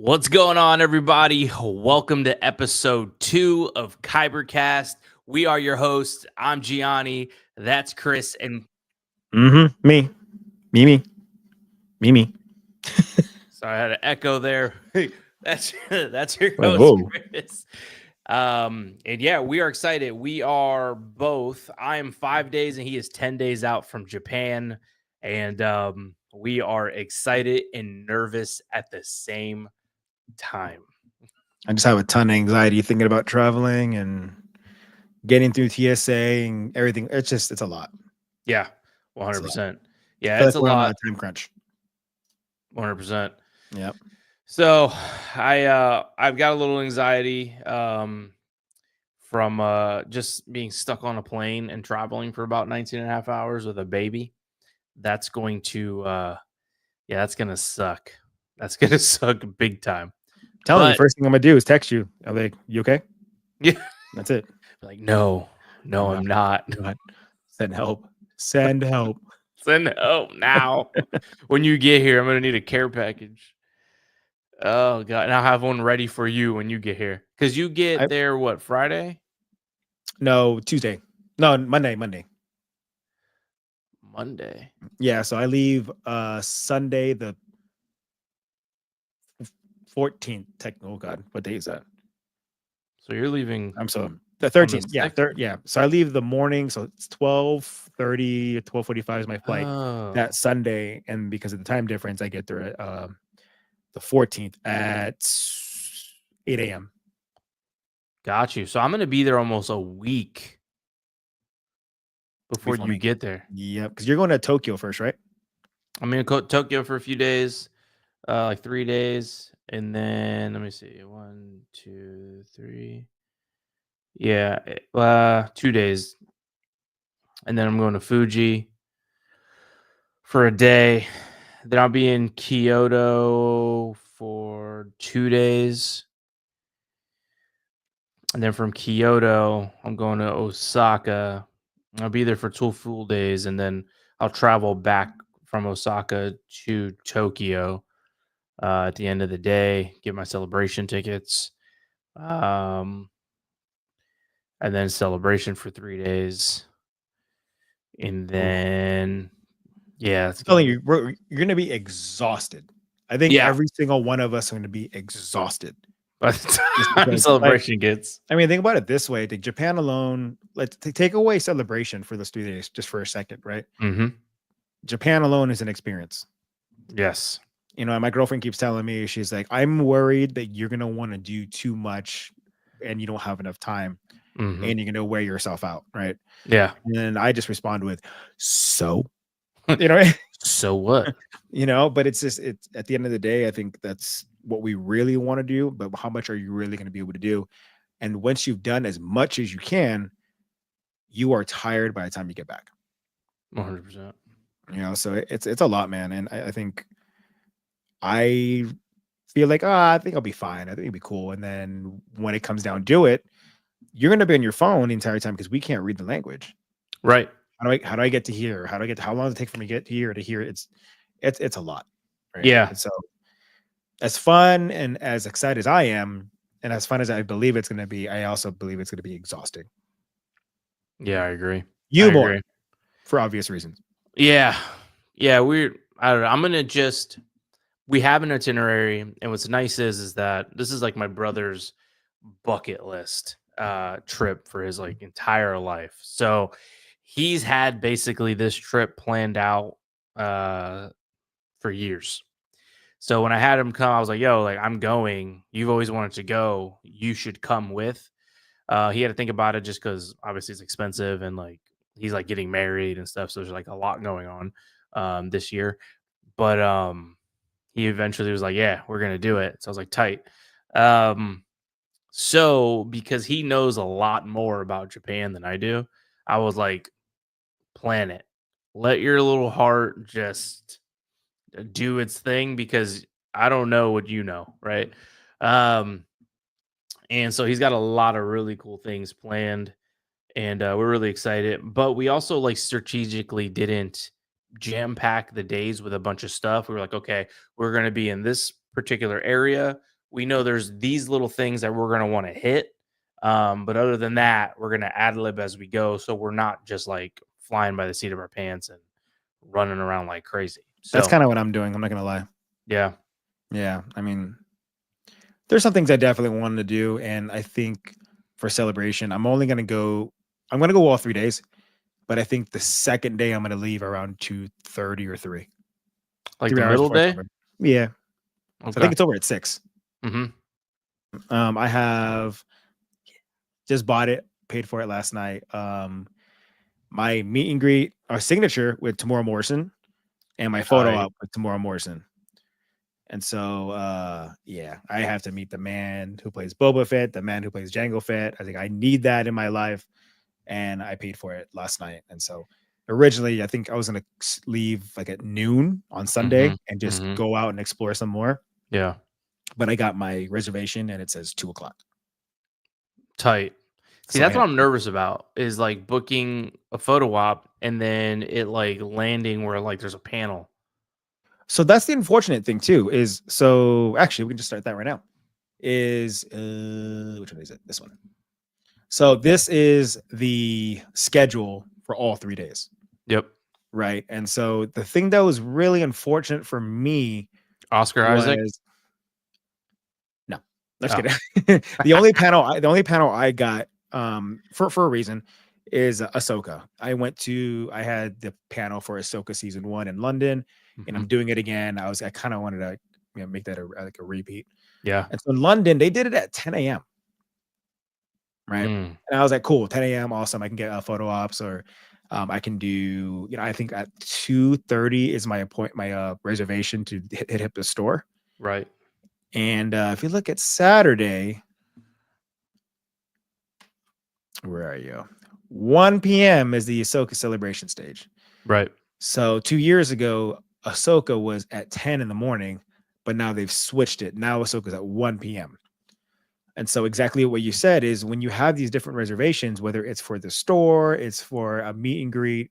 What's going on, everybody? Welcome to episode 2 of Kyber Cast. We are your hosts. I'm Gianni. That's Chris. And Me. Me. sorry, I had an echo there. That's your Like, host, whoa. Chris. And yeah, we are excited. We are both. I am 5 days and he is 10 days out from Japan. And we are excited and nervous at the same time. I just have a ton of anxiety thinking about traveling and getting through TSA and everything. It's a lot. Yeah, It's a lot. 100%. I Yeah, feel it's like a we're on a lot. time crunch. 100%. Yep. So I've got a little anxiety from just being stuck on a plane and traveling for about 19 and a half hours with a baby. That's going to that's gonna suck. That's gonna suck big time. Telling you, But first thing I'm gonna do is text you. I'm like, you okay? yeah, That's it. like no, I'm not. Not. Send help. Send help. Send help now. When you get here, I'm gonna need a care package. Oh god, and I'll have one ready for you when you get here. Because you get I there what, Friday? no Tuesday. No, Monday. Monday. Yeah, so I leave Sunday the 14th. Oh god, what day is that? So you're leaving I'm so the on the 13th. Yeah, 6th? yeah. So I leave the morning, so it's 12:30, 12:45 is my flight Oh, that Sunday, and because of the time difference, I get there at the 14th at 8 a.m. got you. So I'm gonna be there almost a week before before you me. get there. Yep, because you're going to Tokyo first, right? I'm gonna go to Tokyo for a few days, like 3 days, and then let me see, 1, 2, 3. Yeah, 2 days, and then I'm going to Fuji for a day. Then I'll be in Kyoto for 2 days. And then from Kyoto, I'm going to Osaka. I'll be there for 2 full days, and then I'll travel back from Osaka to Tokyo at the end of the day, get my celebration tickets, um, and then celebration for 3 days. And Oof. then, yeah, it's I'm telling gonna, you, you're going to be exhausted. I think yeah, every single one of us are going to be exhausted. by the Just time because, like, celebration gets, I mean, think about it this way: like Japan alone, let's take away celebration for those 3 days, just for a second, right? mm-hmm. Japan alone is an experience. Yes, And my girlfriend keeps telling me, she's like, I'm worried that you're gonna want to do too much and you don't have enough time mm-hmm. and you're gonna wear yourself out, right? Yeah. And then I just respond with, so, you know, So what? but it's at the end of the day, I think that's what we really want to do, but how much are you really gonna be able to do? And once you've done as much as you can, you are tired by the time you get back. 100%. So it's a lot, man. And I think I feel like, I think I'll be fine. I think it'll be cool. And then when it comes down to it, you're gonna be on your phone the entire time because we can't read the language. Right. How do I get to here? How long does it take for me to get here to here? It's a lot, right? Yeah. And so as fun and as excited as I am, and as fun as I believe it's gonna be, I also believe it's gonna be exhausting. Yeah, I agree. You more for obvious reasons. Yeah. Yeah, I don't know. We have an itinerary, and what's nice is that this is like my brother's bucket list trip for his like entire life. So he's had basically this trip planned out for years. So when I had him come, I was like, yo, like I'm going. You've always wanted to go. You should come with. He had to think about it just because obviously it's expensive and like he's like getting married and stuff. So there's like a lot going on this year. But he eventually was like, yeah, we're gonna do it. So I was like, tight. Um, so because he knows a lot more about Japan than I do, I was like, plan it. Let your little heart just do its thing because I don't know what you know, right? Um, and so he's got a lot of really cool things planned, and we're really excited. But we also like strategically didn't jam pack the days with a bunch of stuff. We were like, okay, we're going to be in this particular area. we know there's these little things that we're going to want to hit. But other than that, we're going to ad lib as we go. So we're not just like flying by the seat of our pants and running around like crazy. That's So, kind of what I'm doing. I'm not gonna lie. yeah. Yeah, I mean, there's some things I definitely wanted to do, and I think for celebration, I'm only gonna go. I'm gonna go all 3 days, but I think the second day I'm gonna leave around 2:30 or three. Like the 3 hours middle before it's day. over. Yeah, so I think Okay. it's over at 6. Mm-hmm. I have just bought it, paid for it last night. My meet and greet, our signature with Tamora Morrison, and my photo Tight. op with Tamora Morrison. And so, yeah, I have to meet the man who plays Boba Fett, the man who plays Jango Fett. I think I need that in my life, and I paid for it last night. And so, originally, I think I was gonna leave like at noon on Mm-hmm. Sunday and just Mm-hmm. go out and explore some more. Yeah. But I got my reservation, and it says 2 o'clock. Tight. See, So I that's what have I'm nervous about is like booking a photo op and then it like landing where like there's a panel. So that's the unfortunate thing too. Is so actually we can just start that right now. Is which one is it? This one. So this is the schedule for all 3 days. Yep. Right. And so the thing that was really unfortunate for me Oscar Isaac. was no, let's Oh. get it. The only panel I got for a reason is Ahsoka. I had the panel for Ahsoka season 1 in London, and I'm Mhm. doing it again. I kind of wanted to make that like a repeat. Yeah. And so in London, they did it at 10 a.m. Right. Mm. And I was like, cool, 10 a.m. Awesome. I can get photo ops or I can do, I think at 2:30 is my reservation to hit the store. Right. And if you look at Saturday, where are you? 1 p.m. is the Ahsoka celebration stage. Right. So 2 years ago, Ahsoka was at 10 in the morning, but now they've switched it. Now Ahsoka's at 1 p.m. And so exactly what you said is when you have these different reservations, whether it's for the store, it's for a meet and greet,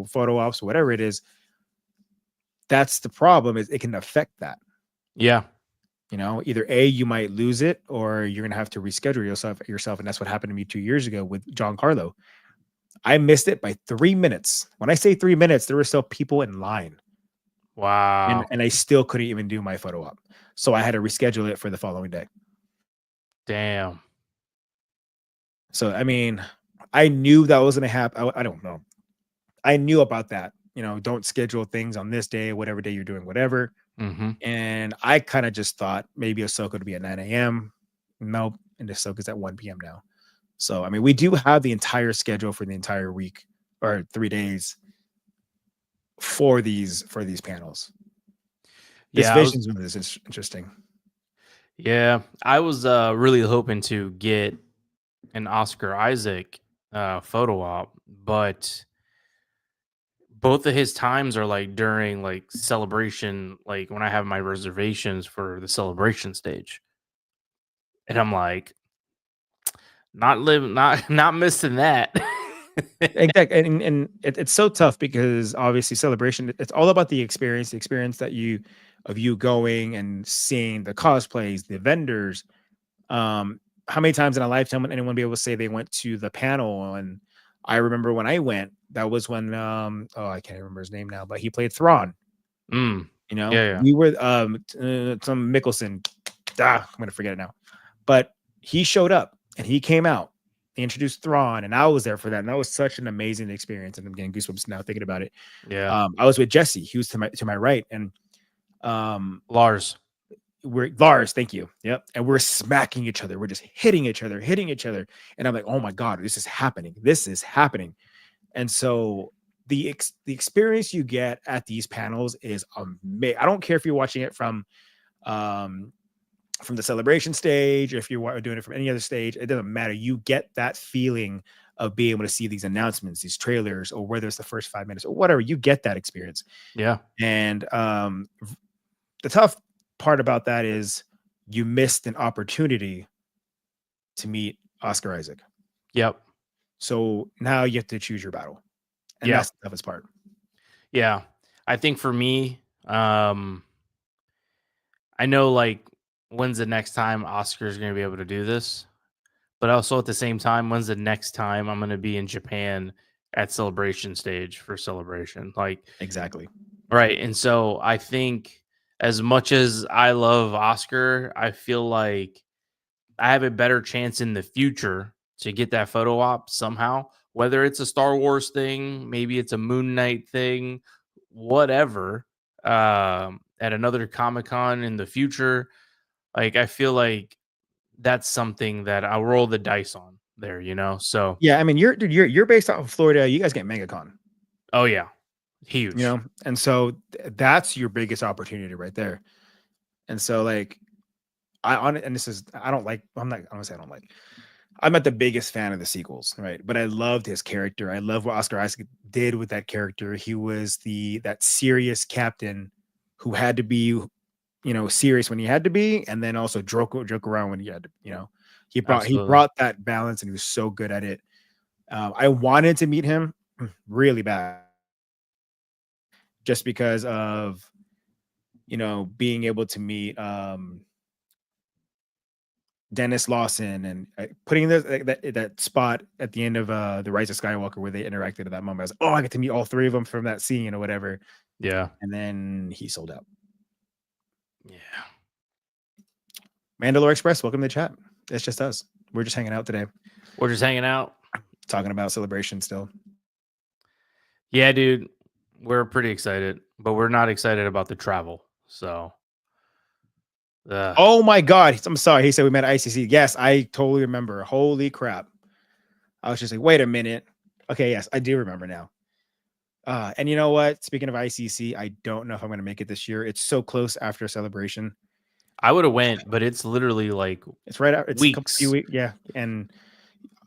photo ops, whatever it is, that's the problem is it can affect that. Yeah. Either A, you might lose it or you're going to have to reschedule yourself. And that's what happened to me 2 years ago with John Carlo. I missed it by 3 minutes. When I say 3 minutes, there were still people in line Wow. and I still couldn't even do my photo op. So I had to reschedule it for the following day. Damn. So, I mean, I knew that was going to happen. I don't know. I knew about that. Don't schedule things on this day, whatever day you're doing, whatever. Mm-hmm. And I kind of just thought maybe Ahsoka would be at 9 a.m. Nope. And Ahsoka's at 1 p.m. now. So, I mean, we do have the entire schedule for the entire week or 3 days for these panels. This Yeah. Visions one is interesting. I was really hoping to get an Oscar Isaac photo op, but both of his times are like during like celebration, like when I have my reservations for the celebration stage. And I'm like, not missing that. Exactly. And it's so tough because obviously celebration, it's all about the experience that you going and seeing the cosplays, the vendors. How many times in a lifetime would anyone be able to say they went to the panel? And I remember when I went, that was when I can't remember his name now, but he played Thrawn. Yeah, yeah. We were some Mickelson. I'm gonna forget it now. But he showed up and he came out. He introduced Thrawn, and I was there for that. And that was such an amazing experience. And I'm getting goosebumps now thinking about it. Yeah. I was with Jesse. He was to my right, and Lars. we're Lars, thank you. Yep. And we're smacking each other. We're just hitting each other. And I'm like, oh my God, this is happening. And so the experience you get at these panels is amazing. I don't care if you're watching it from the celebration stage, if you're doing it from any other stage, it doesn't matter. You get that feeling of being able to see these announcements, these trailers, or whether it's the first 5 minutes or whatever, you get that experience. Yeah. And the tough part about that is you missed an opportunity to meet Oscar Isaac. Yep. So now you have to choose your battle. And Yeah. that's the toughest part. Yeah. I think for me, I know like when's the next time Oscar's going to be able to do this? But also at the same time, when's the next time I'm going to be in Japan at Celebration stage for Celebration? Like, Exactly. right. And so I think as much as I love Oscar, I feel like I have a better chance in the future to get that photo op somehow, whether it's a Star Wars thing, maybe it's a Moon Knight thing, whatever, at another Comic Con in the future. Like, I feel like that's something that I'll roll the dice on there, you know? So, Yeah, I mean, you're based out of Florida. You guys get MegaCon, oh, yeah, you huge. know, and so that's your biggest opportunity right there. And so, like, and this is I don't like. I'm not. I'm gonna say I don't like. I'm not the biggest fan of the sequels, right? But I loved his character. I love what Oscar Isaac did with that character. He was that serious captain who had to be, serious when he had to be, and then also joke around when he had to. He Absolutely. brought that balance, and he was so good at it. I wanted to meet him really bad, just because of being able to meet Dennis Lawson and putting that spot at the end of the Rise of Skywalker where they interacted at that moment. I was like, oh, I get to meet all three of them from that scene or whatever. Yeah. And then he sold out. Yeah. Mandalore Express, welcome to the chat. It's just us. We're just hanging out today, We're just hanging out. talking about Celebration still. Yeah, dude. We're pretty excited, but we're not excited about the travel. So, Oh my God. I'm sorry. He said we met at ICC. Yes, I totally remember. Holy crap. I was just like, wait a minute. Okay, yes, I do remember now. And you know what? Speaking of ICC, I don't know if I'm going to make it this year. It's so close after Celebration. I would have went, but it's literally like It's right out. It's a few weeks. weeks. Yeah. And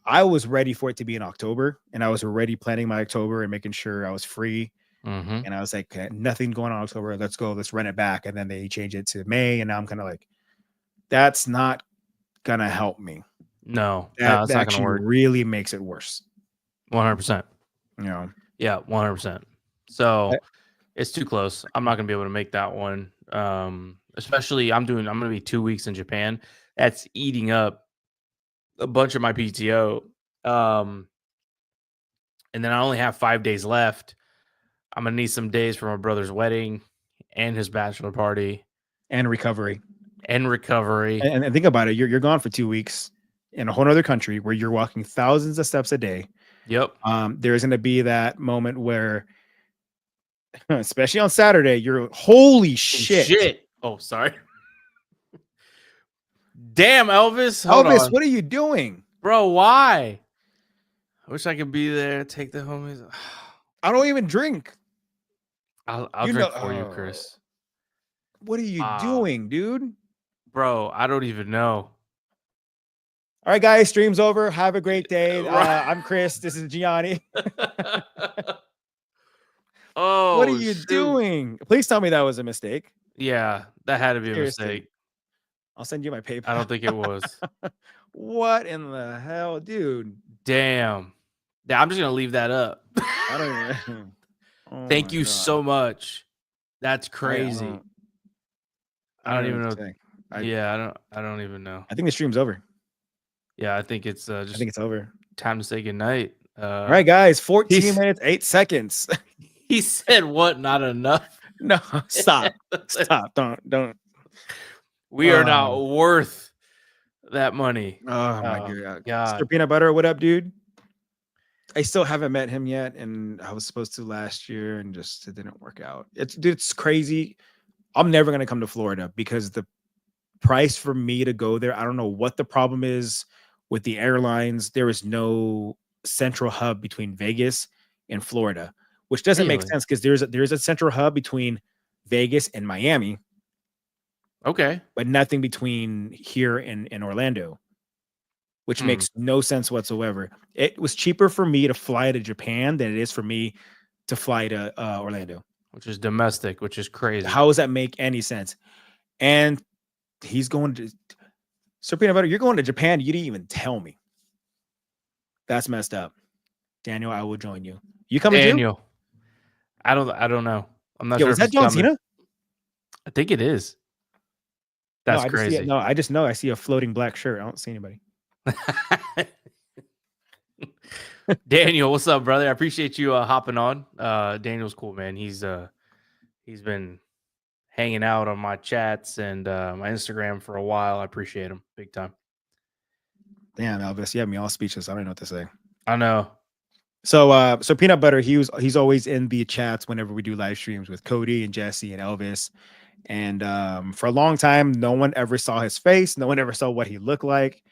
I was ready for it to be in October, and I was already planning my October and making sure I was free. Mm-hmm. And I was like, okay, nothing going on October. Let's go. Let's run it back. And then they change it to May. And now I'm kind of like, that's not going to help me. No, That it's not going to actually work. really makes it worse. 100%. Yeah, 100%. So it's too close. I'm not going to be able to make that one. Especially I'm going to be 2 weeks in Japan. That's eating up a bunch of my PTO. And then I only have 5 days left. I'm going to need some days for my brother's wedding and his bachelor party and recovery. and recovery. And think about it. You're gone for 2 weeks in a whole other country where you're walking thousands of steps a day. Yep. There's going to be that moment where, especially on Saturday, you're holy shit. Oh, sorry. Damn, Elvis. Hold on. What are you doing? Bro, why? I wish I could be there, take the homies. I don't even drink. I'll drink for you, Chris. What are you doing, dude? Bro, I don't even know. All right, guys, stream's over. Have a great day. I'm Chris. This is Gianni. Oh, what are you doing? Please tell me that was a mistake. Yeah, that had to be Seriously. a mistake. I'll send you my PayPal. I don't think it was. What in the hell, dude? Damn. Yeah, I'm just gonna leave that up. I don't even. Oh, thank you so much. That's crazy. I don't even know. I don't even know. I think the stream's over. Yeah, I think it's just. I think it's over. Time to say goodnight. All right, guys. 14 minutes, 8 seconds. He said, "What? Not enough." No, stop. Stop. Don't. We are not worth that money. Oh my God. God. Peanut Butter, what up, dude? I still haven't met him yet, and I was supposed to last year, and just it didn't work out. It's crazy. I'm never gonna come to Florida because the price for me to go there, I don't know what the problem is with the airlines. There is no central hub between Vegas and Florida, which doesn't make sense because there's a central hub between Vegas and Miami. Okay. But nothing between here and Orlando, which makes no sense whatsoever. It was cheaper for me to fly to Japan than it is for me to fly to Orlando. Which is domestic, which is crazy. How does that make any sense? And he's going to Sir Peanut Butter, you're going to Japan. You didn't even tell me. That's messed up. Daniel, I will join you. You coming, Daniel? Too? I don't know. I'm not sure. Is that John Cena? I think it is. No, That's I just see it. crazy. No, I just know I see a floating black shirt. I don't see anybody. Daniel, what's up, brother? I appreciate you hopping on. Daniel's cool, man. He's been hanging out on my chats and my Instagram for a while. I appreciate him big time. Damn, Elvis, you have me all speechless. I don't know what to say. I know. So Peanut Butter, he's always in the chats whenever we do live streams with Cody and Jesse and Elvis. And for a long time, no one ever saw his face. No one ever saw what he looked like.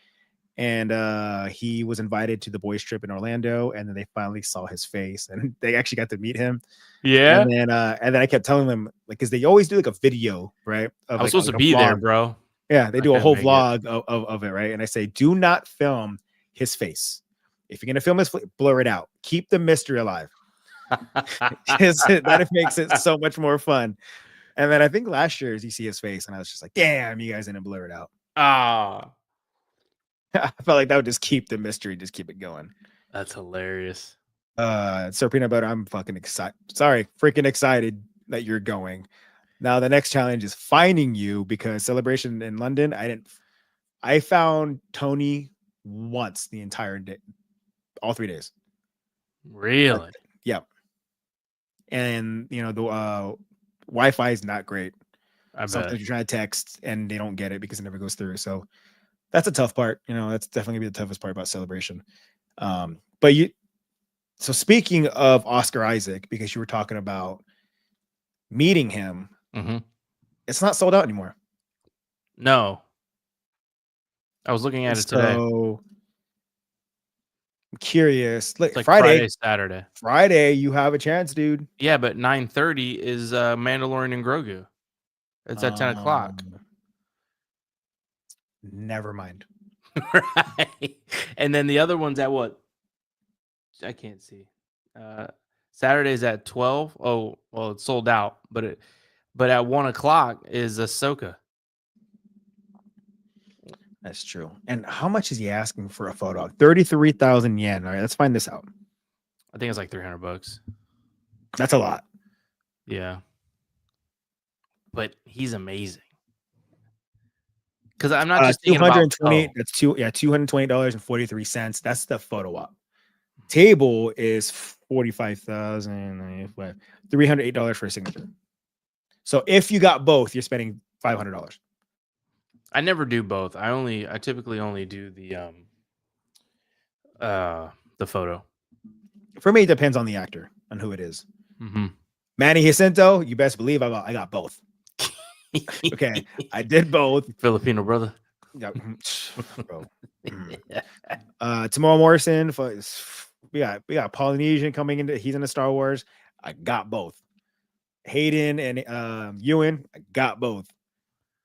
And he was invited to the boys trip in Orlando, and then they finally saw his face, and they actually got to meet him. Yeah. And then I kept telling them, like, because they always do like a video, right? Of I was like, supposed to a be there, vlog. bro. Yeah, they I do a couldn't whole make it. vlog of it, right? And I say, do not film his face. If you're gonna film his, blur it out. Keep the mystery alive. That makes it so much more fun. And then I think last year you see his face, and I was just like, damn, you guys didn't blur it out. Ah, I felt like that would just keep the mystery, just keep it going. that's hilarious. So Peanut Butter, I'm fucking excited. Sorry, freaking excited that you're going. Now the next challenge is finding you, because Celebration in London, I found Tony once the entire day, all 3 days. Really? Yep. And you know, the Wi-Fi is not great. I Sometimes bet. you're trying to text and they don't get it because it never goes through. So that's a tough part. You know, that's definitely gonna be the toughest part about Celebration. So speaking of Oscar Isaac, because you were talking about meeting him, Mm-hmm. it's not sold out anymore. No. I was looking at it today. So I'm curious. Like, It's like Friday, Saturday. Friday, you have a chance, dude. Yeah, but 9:30 is Mandalorian and Grogu. It's at 10 o'clock. Never mind. Right. And then the other one's at what? I can't see. Saturday's at 12. Oh, well, it's sold out, but at 1 o'clock is Ahsoka. That's true. And how much is he asking for a photo? 33,000 yen. All right, let's find this out. I think it's like $300. That's a lot. Yeah. But he's amazing. Because I'm not just thinking about That's $220.43. That's the photo op. Table is $45,000, $308 for a signature. So if you got both, you're spending $500. I never do both. I typically only do the photo. For me, it depends on the actor and who it is. Mm-hmm. Manny Jacinto, you best believe I got both. Okay, I did both. Filipino brother. Yeah, bro. Tamora Morrison, we got Polynesian coming into. He's in the Star Wars. I got both. Hayden and Ewan, I got both.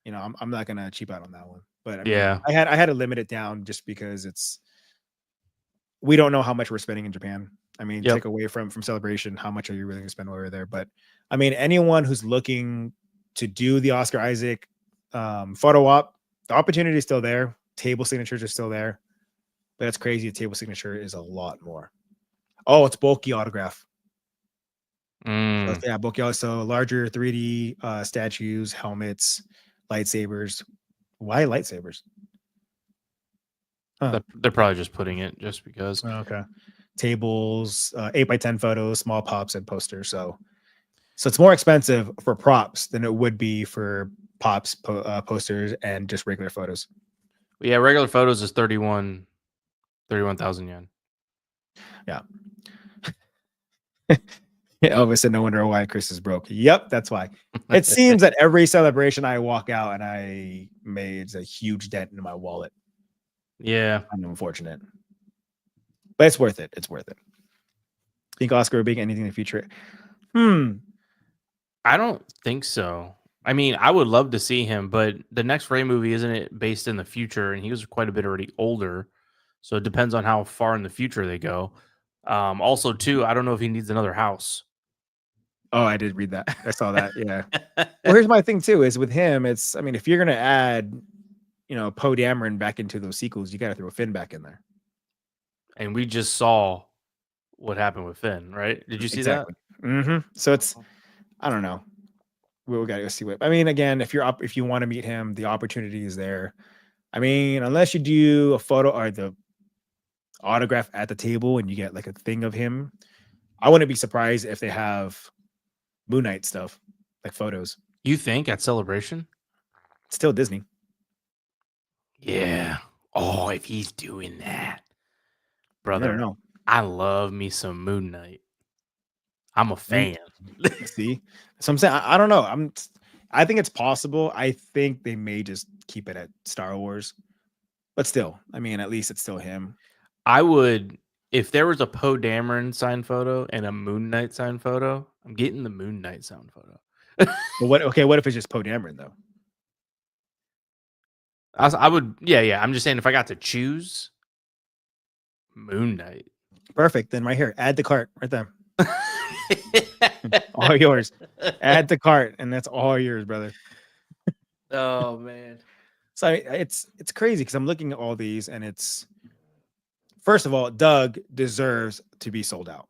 You know, I'm not gonna cheap out on that one. But I mean, Yeah, I had to limit it down just because we don't know how much we're spending in Japan. I mean, take away from Celebration, how much are you really gonna spend over there? But I mean, anyone who's looking to do the Oscar Isaac photo op, the opportunity is still there. Table signatures are still there, but it's crazy. A table signature is a lot more. Oh, it's bulky autograph. So, yeah, bulky. So larger 3D statues, helmets, lightsabers. Why lightsabers? Huh. They're probably just putting it just because. Okay. Tables, 8x10 photos, small pops, and posters. So it's more expensive for props than it would be for pops, posters, and just regular photos. Yeah, regular photos is 31,000 yen. Yeah. Elvis said, no wonder why Chris is broke. Yep, that's why. It seems that every celebration I walk out and I made a huge dent in my wallet. Yeah. I'm unfortunate. But it's worth it. It's worth it. Think Oscar will be anything in the future? I don't think so. I mean, I would love to see him, but the next Ray movie, isn't it based in the future? And he was quite a bit already older. So it depends on how far in the future they go. Also, too, I don't know if he needs another house. Oh, I did read that. I saw that. Yeah. Well, here's my thing, too, is with him, I mean, if you're going to add, Poe Dameron back into those sequels, you got to throw Finn back in there. And we just saw what happened with Finn, right? Did you see that? Mm-hmm. So I don't know. we got to see what. I mean, again, if you want to meet him, the opportunity is there. I mean, unless you do a photo or the autograph at the table and you get like a thing of him, I wouldn't be surprised if they have Moon Knight stuff, like photos. You think at Celebration? It's still Disney. Yeah. Oh, if he's doing that, I don't brother, know. I love me some Moon Knight. I'm a fan. See, so I'm saying I don't know. I think it's possible. I think they may just keep it at Star Wars, but still, I mean, at least it's still him. I would, if there was a Poe Dameron signed photo and a Moon Knight signed photo, I'm getting the Moon Knight signed photo. But what? Okay, what if it's just Poe Dameron though? I would, yeah. I'm just saying, if I got to choose, Moon Knight. Perfect. Then right here, add the cart right there. All yours. Add the cart, and that's all yours, brother. Oh man. So it's crazy because I'm looking at all these, and it's first of all, Doug deserves to be sold out.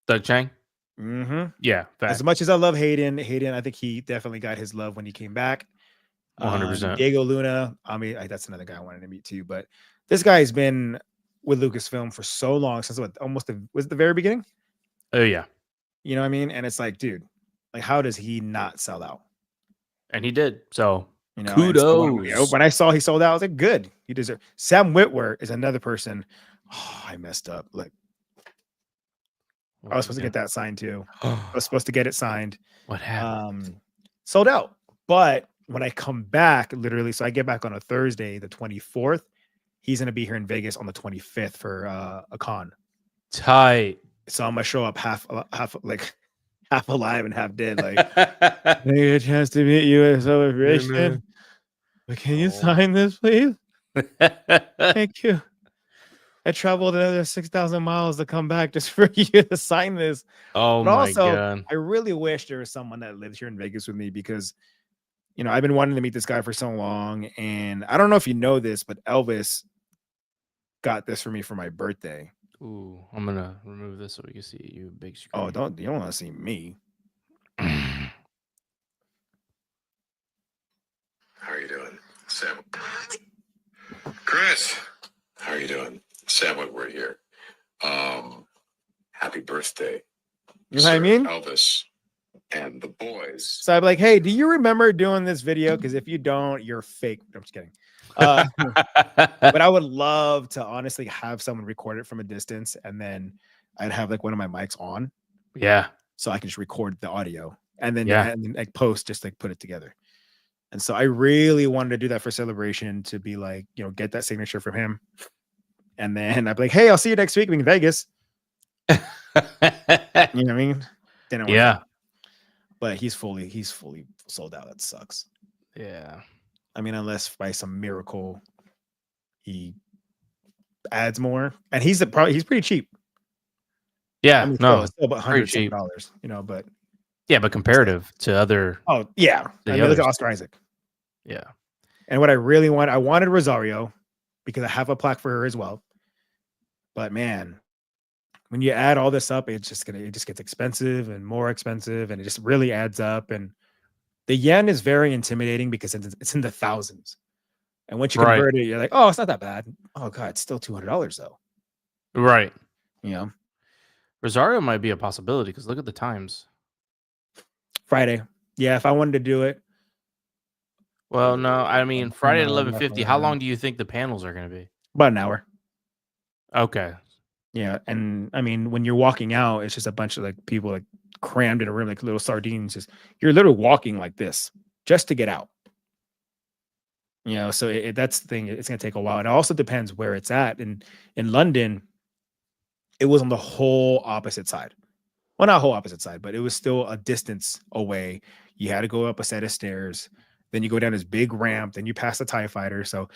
Doug Chang? Mm-hmm. Yeah. Fact. As much as I love Hayden, I think he definitely got his love when he came back. 100%. Diego Luna, I mean, that's another guy I wanted to meet too. But this guy's been with Lucasfilm for so long, since was it the very beginning? Oh yeah. You know what I mean? And it's like, dude, like, how does he not sell out? And he did. So, you know, kudos. So when I saw he sold out, I was like, good. He deserves. Sam Witwer is another person. Oh, I messed up. Like, I was supposed to get that signed too. I was supposed to get it signed. What happened? Sold out. But when I come back, literally, so I get back on a Thursday, the 24th. He's gonna be here in Vegas on the 25th for a con. Tight. So I'm gonna show up half alive and half dead. Like, I get a chance to meet you at a celebration. But can you sign this, please? Thank you. I traveled another 6,000 miles to come back just for you to sign this. Oh but my also, god. I really wish there was someone that lives here in Vegas with me, because, you know, I've been wanting to meet this guy for so long. And I don't know if you know this, but Elvis got this for me for my birthday. Ooh, I'm gonna remove this so we can see you big screen. Oh, you don't want to see me. How are you doing, Sam? Chris, how are you doing? Sam Whitworth here. Happy birthday. You know what I mean? Elvis and the boys. So I'm like, hey, do you remember doing this video? Because if you don't, you're fake. I'm just kidding. But I would love to honestly have someone record it from a distance, and then I'd have like one of my mics on. Yeah. So I can just record the audio and then like post, just like put it together. And so I really wanted to do that for Celebration, to be like, you know, get that signature from him. And then I'd be like, hey, I'll see you next week in Vegas. You know what I mean? Yeah. But he's fully sold out. That sucks. Yeah. I mean, unless by some miracle he adds more, and he's pretty cheap. Yeah, I mean, no, still about $100, you know, but yeah, but comparative to other. Oh yeah, I mean, look at Oscar Isaac. Yeah, and what I really I wanted Rosario, because I have a plaque for her as well. But man, when you add all this up, it just gets expensive and more expensive, and it just really adds up. And the yen is very intimidating because it's in the thousands. And once you convert it, you're like, oh, it's not that bad. Oh god, it's still $200 though. Right. You know, Rosario might be a possibility because look at the times. Friday. Yeah, if I wanted to do it. Well, no, I mean Friday at 11:50. How long do you think the panels are going to be? About an hour. Okay. Yeah, and I mean, when you're walking out, it's just a bunch of like people like crammed in a room like little sardines. Just you're literally walking like this just to get out. You know, so that's the thing. It's going to take a while. It also depends where it's at. In London, it was on the whole opposite side. Well, not whole opposite side, but it was still a distance away. You had to go up a set of stairs. Then you go down this big ramp. Then you pass the TIE fighter. So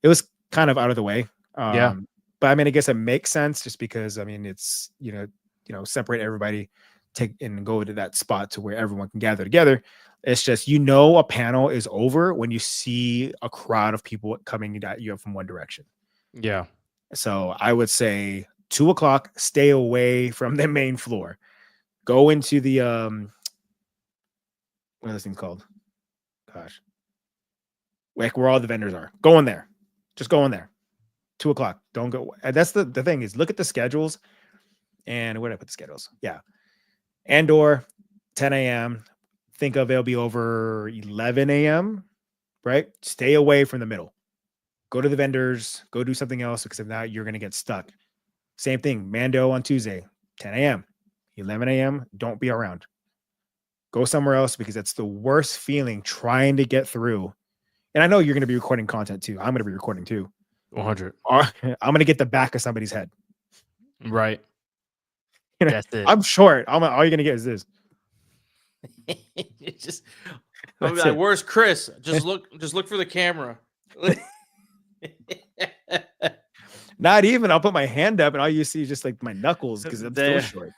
it was kind of out of the way. Yeah. But I mean, I guess it makes sense just because, I mean, it's, you know, separate everybody, take and go to that spot to where everyone can gather together. It's just, you know, a panel is over when you see a crowd of people coming at you from one direction. Yeah. So I would say 2:00, stay away from the main floor. Go into the what are those things called? Gosh. Like where all the vendors are. Go in there. Just go in there. 2:00. Don't go. And that's the thing is look at the schedules. And where did I put the schedules? Yeah. Andor, 10 a.m. Think of it'll be over 11 a.m. Right? Stay away from the middle. Go to the vendors. Go do something else because if not, you're going to get stuck. Same thing. Mando on Tuesday, 10 a.m. 11 a.m. Don't be around. Go somewhere else because that's the worst feeling trying to get through. And I know you're going to be recording content too. I'm going to be recording too. 100. I'm going to get the back of somebody's head. Right. You know, That's it. I'm short. All you're going to get is this. It's just, I'm That's like, it. where's Chris? Just look for the camera. Not even. I'll put my hand up and all you see is just like my knuckles because I'm still There. short.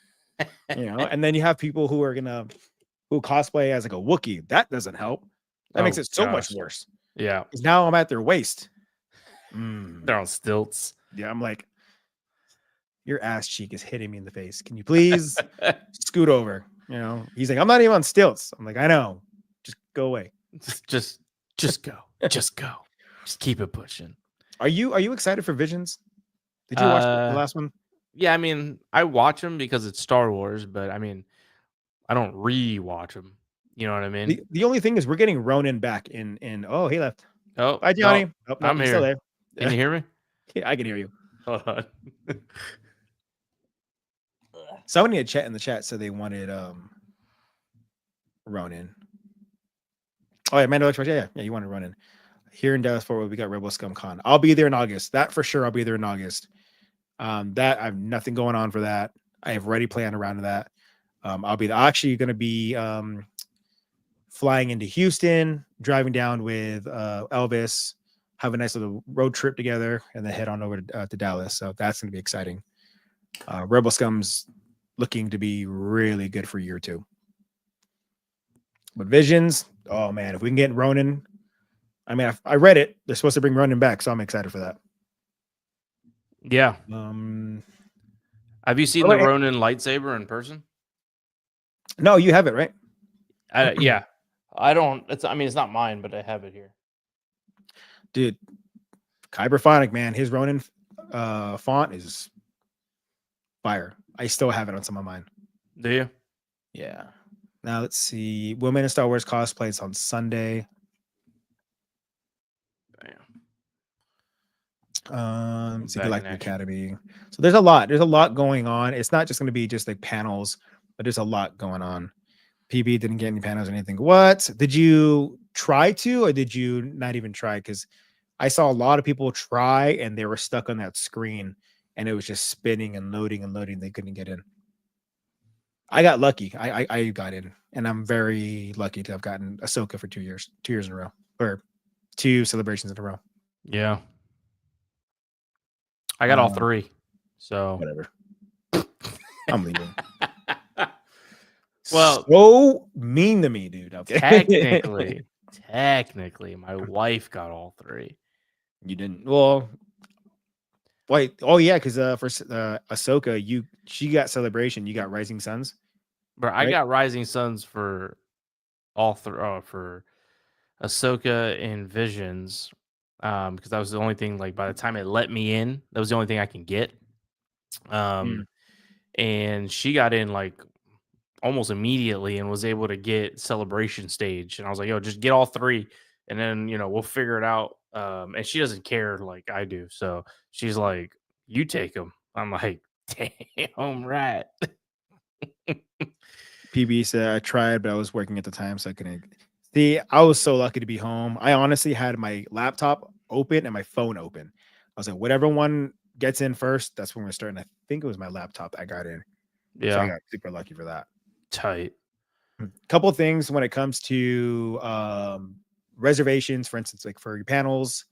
You know, and then you have people who cosplay as like a Wookiee. That doesn't help. That makes Oh, it so much gosh. worse. Yeah. Because now I'm at their waist. They're on stilts. Yeah, I'm like, your ass cheek is hitting me in the face. Can you please scoot over? You know, he's like, I'm not even on stilts. I'm like, I know. Just go away. Just go. Just go. Just keep it pushing. Are you excited for Visions? Did you watch the last one? Yeah, I mean, I watch them because it's Star Wars, but I mean, I don't re-watch them. You know what I mean? The only thing is we're getting Ronan back in oh, he left. Oh, Bye, Johnny. no, Oh, no, I'm he's still here. there. Can you hear me? Yeah, I can hear you. Hold on. Somebody had chat in the chat said they wanted Ronan. Oh yeah, Mando Express. Yeah, you wanted Ronan. Here in Dallas Fort Worth, we got Rebel Scum Con. I'll be there in August. That for sure. I'll be there in August. That I have nothing going on for that. I have already planned around that. I'll be actually going to be flying into Houston, driving down with Elvis, have a nice little road trip together, and then head on over to Dallas. So that's going to be exciting. Rebel Scum's looking to be really good for year 2. But Visions, oh man, if we can get Ronan, I mean, I read it. They're supposed to bring Ronan back, so I'm excited for that. Yeah. Have you seen the Ronin lightsaber in person? No, you have it, right? Yeah. I don't. It's not mine, but I have it here. Dude, Kyber Phonic, man, his Ronin font is fire. I still have it on some of mine. Do you? Yeah. Now let's see. Women in Star Wars cosplays on Sunday. Galactic Academy. So there's a lot. There's a lot going on. It's not just going to be just like panels, but there's a lot going on. PB didn't get any panels or anything. What? Did you try to, or did you not even try? Because I saw a lot of people try and they were stuck on that screen and it was just spinning and loading and loading. They couldn't get in. I got lucky. I got in, and I'm very lucky to have gotten Ahsoka for 2 years in a row, or 2 celebrations in a row. Yeah. I got all 3. So whatever. I'm leaving. Well, so mean to me, dude. Okay. Technically, my wife got all 3. You didn't. Well, wait. Oh yeah, because for Ahsoka, she got Celebration. You got Rising Suns. But I got Rising Suns for all 3. For Ahsoka and Visions, because that was the only thing. Like by the time it let me in, that was the only thing I can get. And she got in like almost immediately and was able to get Celebration stage. And I was like, yo, just get all 3, and then we'll figure it out. And she doesn't care like I do, so she's like, you take them. I'm like, damn right. PB said I tried, but I was working at the time, so I couldn't. See, I was so lucky to be home. I honestly had my laptop open and my phone open. I was like, whatever one gets in first, that's when we're starting. I think it was my laptop I got in. Yeah, so I got super lucky for that. Tight. Couple of things when it comes to reservations, for instance, like for your panels.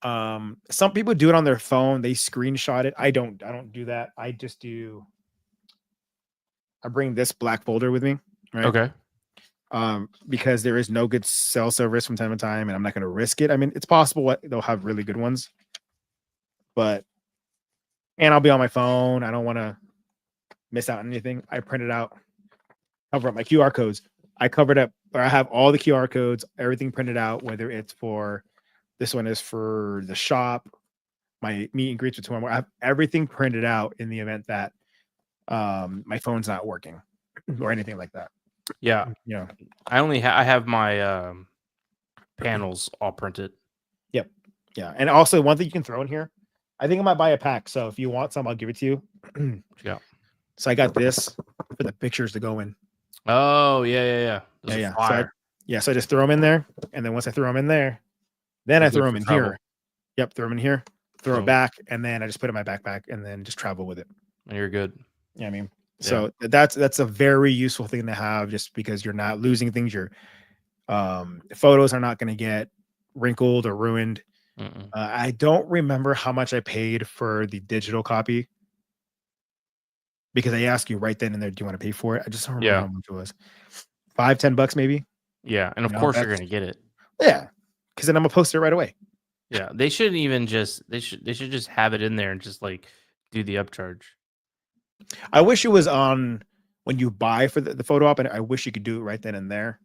Some people do it on their phone. They screenshot it. I don't do that. I just do. I bring this black folder with me. Right? Okay. Because there is no good cell service from time to time, and I'm not going to risk it. I mean, it's possible they'll have really good ones, and I'll be on my phone. I don't want to miss out on anything. I printed out, cover up my QR codes. I covered up where I have all the QR codes, everything printed out, whether it's for this one is for the shop, my meet and greets with tomorrow. I have everything printed out in the event that my phone's not working or anything like that. Yeah, You know. I have my panels all printed. Yep. Yeah. And also one thing you can throw in here. I think I might buy a pack. So if you want some, I'll give it to you. Yeah. So I got this for the pictures to go in. Oh yeah. Those are Yeah. fire. So I just throw them in there. And then once I throw them in there, then They're I throw good them for in travel. here. Yep. Throw them in here, throw Boom. it back. And then I just put it in my backpack and then just travel with it. You're good. Yeah. I mean, Yeah. so that's a very useful thing to have just because you're not losing things. Your photos are not going to get wrinkled or ruined. I don't remember how much I paid for the digital copy because they ask you right then and there, do you want to pay for it? I just don't remember how much it was. $5-10 maybe. Yeah, and of You know, course you're gonna get it. Yeah, because then I'm gonna post it right away. Yeah, they shouldn't even just they should just have it in there and just like do the upcharge. I wish it was on when you buy for the photo op, and I wish you could do it right then and there.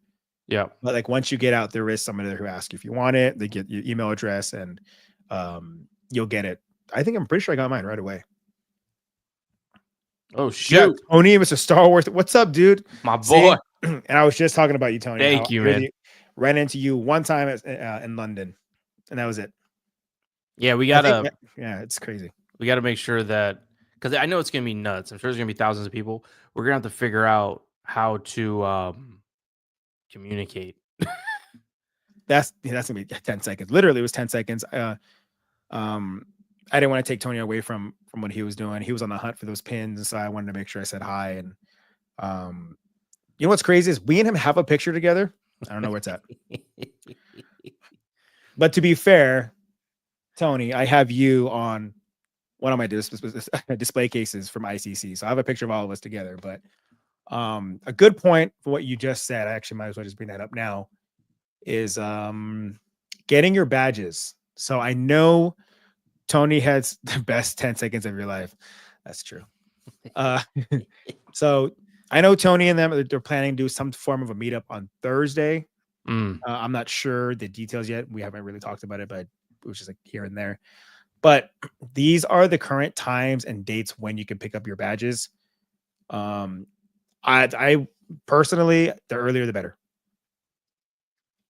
Yeah, But like once you get out, there is somebody there who asks you if you want it. They get your email address, and you'll get it. I'm pretty sure I got mine right away. Oh Yeah, shoot, Tony, Mr. Star Wars. What's up, dude? my See? boy. And I was just talking about you, Tony. Thank how you, I man. really ran into you one time in London, and that was it. Yeah, we I gotta think yeah, it's crazy. make sure that because I know it's gonna be nuts. I'm sure there's gonna be thousands of people. We're gonna have to figure out how to communicate. That's gonna be 10 seconds. Literally, it was 10 seconds. I didn't want to take Tony away from what he was doing. He was on the hunt for those pins, and so I wanted to make sure I said hi. And you know what's crazy is we and him have a picture together. I don't know where it's at. But to be fair, Tony, I have you on one of my display cases from ICC. So I have a picture of all of us together. But a good point for what you just said, I actually might as well just bring that up now, is getting your badges. So I know Tony has the best 10 seconds of your life. That's true. So I know Tony and them, they're planning to do some form of a meetup on Thursday. I'm not sure the details yet. We haven't really talked about it, but it was just like here and there. But these are the current times and dates when you can pick up your badges. I personally, the earlier the better.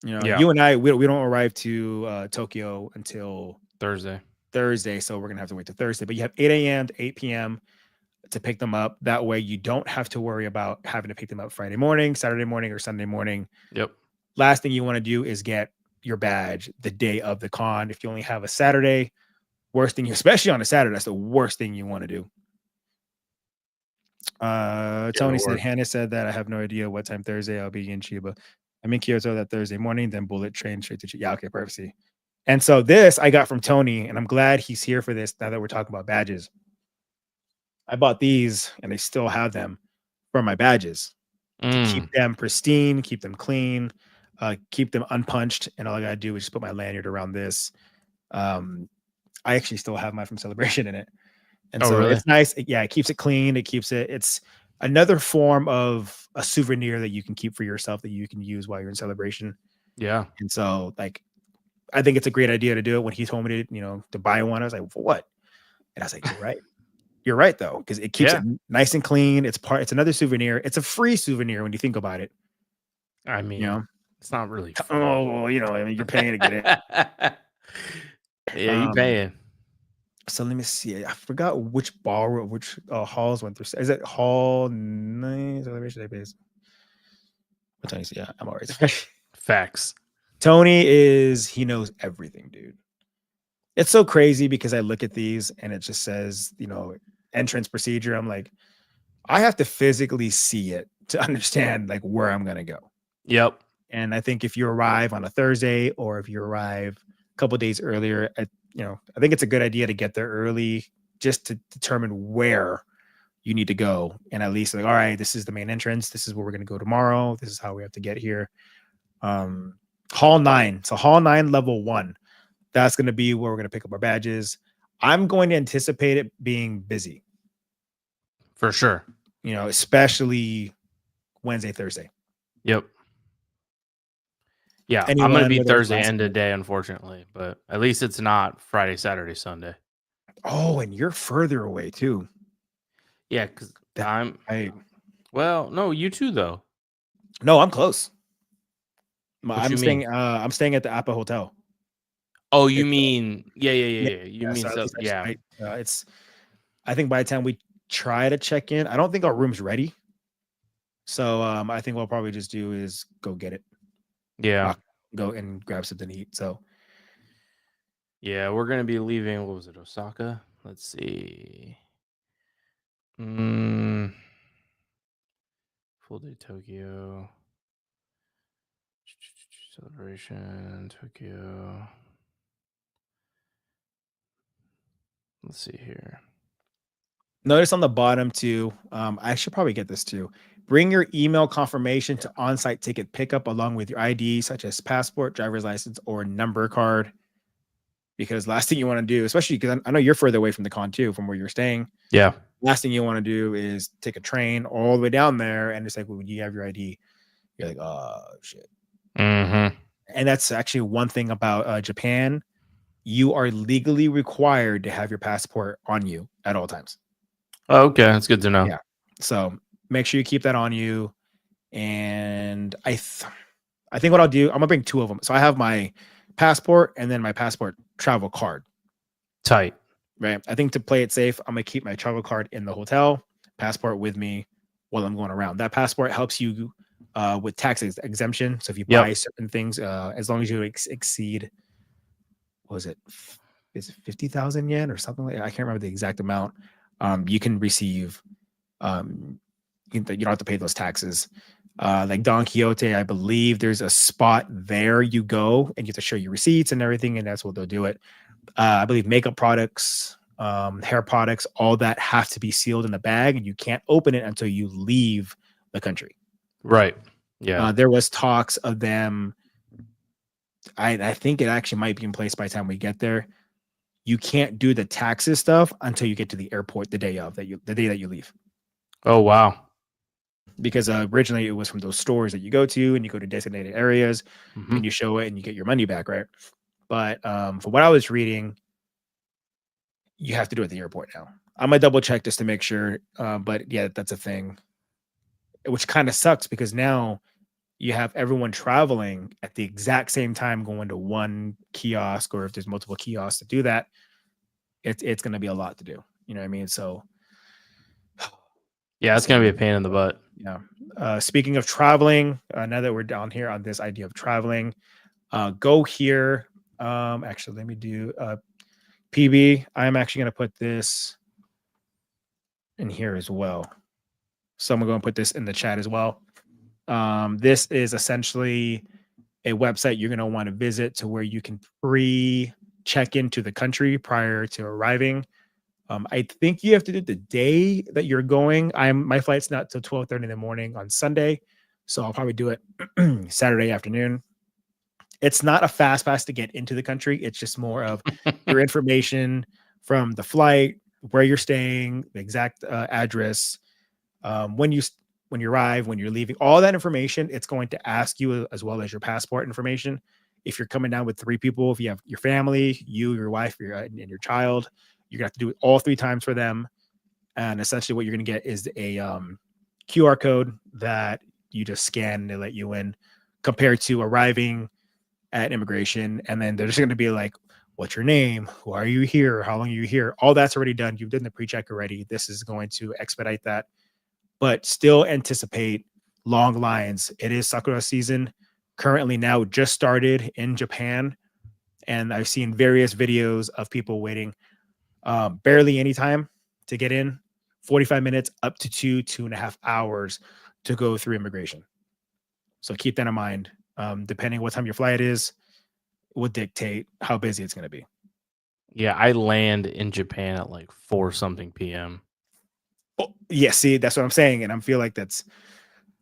You know, you and I, we don't arrive to Tokyo until Thursday, so we're gonna have to wait till Thursday. But you have 8 a.m. to 8 p.m. to pick them up. That way, you don't have to worry about having to pick them up Friday morning, Saturday morning, or Sunday morning. Yep. Last thing you want to do is get your badge the day of the con. If you only have a Saturday, worst thing, especially on a Saturday, that's the worst thing you want to do. Tony said, Hannah said that I have no idea what time Thursday I'll be in Chiba. I'm in Kyoto that Thursday morning, then bullet train straight to Chiba. Yeah, okay, perfect. And so this I got from Tony, and I'm glad he's here for this now that we're talking about badges. I bought these, and I still have them for my badges to keep them pristine, keep them clean, keep them unpunched. And all I gotta do is just put my lanyard around this. I actually still have mine from Celebration in it. And so really? It's nice. Yeah, it keeps it clean. It keeps it. It's another form of a souvenir that you can keep for yourself that you can use while you're in Celebration. Yeah. And so, like, I think it's a great idea to do it. When he told me to buy one, I was like, for what? And I was like, you're right. You're right, though, because it keeps it nice and clean. It's another souvenir. It's a free souvenir when you think about it. I mean, it's not really. Oh, I mean, you're paying to get it. Yeah, you paying. So let me see. I forgot which halls went through. Is it hall 9 Celebration Day base? What Tony? Yeah, I'm alright. Facts. Tony he knows everything, dude. It's so crazy because I look at these and it just says, entrance procedure. I'm like, I have to physically see it to understand like where I'm gonna go. Yep. And I think if you arrive on a Thursday or if you arrive a couple days earlier, I think it's a good idea to get there early just to determine where you need to go. And at least like, all right, this is the main entrance. This is where we're going to go tomorrow. This is how we have to get here. Hall 9. So Hall 9, level 1. That's going to be where we're going to pick up our badges. I'm going to anticipate it being busy. For sure. Especially Wednesday, Thursday. Yep. Yeah, I'm gonna be Thursday end of day, unfortunately, but at least it's not Friday, Saturday, Sunday. Oh, and you're further away too. Yeah, because I'm. I Well, no, you too though. no, I'm close. What I'm you staying. mean? I'm staying at the Appa Hotel. Oh, you It's, mean yeah. You yeah, mean so at so? least I just Yeah, might, it's. I think by the time we try to check in, I don't think our room's ready. So I think what we'll probably just do is go get it, yeah, go and grab something to eat. So yeah. We're gonna be leaving. What was it? Osaka. Let's see. Full day Tokyo. Celebration Tokyo. Let's see here. notice on the bottom too. I should probably get this too. Bring your email confirmation to on-site ticket pickup along with your ID, such as passport, driver's license, or number card. Because last thing you want to do, especially because I know you're further away from the con too, from where you're staying. Yeah. Last thing you want to do is take a train all the way down there, and it's like, well, do you have your ID? You're like, oh shit. Mm-hmm. And that's actually one thing about Japan. You are legally required to have your passport on you at all times. Oh, okay, that's good to know. Yeah. So make sure you keep that on you. And I think what I'll do, I'm gonna bring two of them. So I have my passport and then my passport travel card. Tight. Right. I think to play it safe, I'm gonna keep my travel card in the hotel, passport with me while I'm going around. That passport helps you with tax exemption. So if you buy certain things, as long as you exceed, what was it? Is it 50,000 yen or something like that? I can't remember the exact amount. You can receive, you don't have to pay those taxes. Like Don Quixote, I believe there's a spot there you go and you have to show your receipts and everything, and that's what they'll do it. I believe makeup products, hair products, all that have to be sealed in a bag, and you can't open it until you leave the country. Right. Yeah. There was talks of them. I think it actually might be in place by the time we get there. You can't do the taxes stuff until you get to the airport the day that you leave. Oh wow. Because originally it was from those stores that you go to and you go to designated areas and you show it and you get your money back, right? But from what I was reading, you have to do it at the airport now. I'm gonna double check just to make sure. But yeah, that's a thing, which kind of sucks because now you have everyone traveling at the exact same time going to one kiosk, or if there's multiple kiosks to do that, it's gonna be a lot to do. You know what I mean? So yeah, it's gonna be a pain in the butt. Yeah. Speaking of traveling, now that we're down here on this idea of traveling, go here. Actually, let me do PB. I'm actually going to put this in here as well. So I'm going to put this in the chat as well. This is essentially a website you're going to want to visit to where you can pre-check into the country prior to arriving. I think you have to do the day that you're going. My flight's not till 12:30 in the morning on Sunday, so I'll probably do it Saturday afternoon. It's not a fast pass to get into the country. It's just more of your information from the flight, where you're staying, the exact address, when you arrive, when you're leaving, all that information. It's going to ask you, as well as your passport information. If you're coming down with 3 people, if you have your family, you, your wife, and your child, you're gonna have to do it all 3 times for them. And essentially what you're gonna get is a QR code that you just scan and they let you in, compared to arriving at immigration. And then they're just gonna be like, what's your name? Who are you here? How long are you here? All that's already done. You've done the pre-check already. This is going to expedite that, but still anticipate long lines. It is Sakura season currently now, just started in Japan. And I've seen various videos of people waiting barely any time to get in, 45 minutes up to 2.5 hours to go through immigration. So keep that in mind. Depending what time your flight is, will dictate how busy it's going to be. Yeah, I land in Japan at like 4 something p.m. Oh, yeah, see, that's what I'm saying, and I feel like that's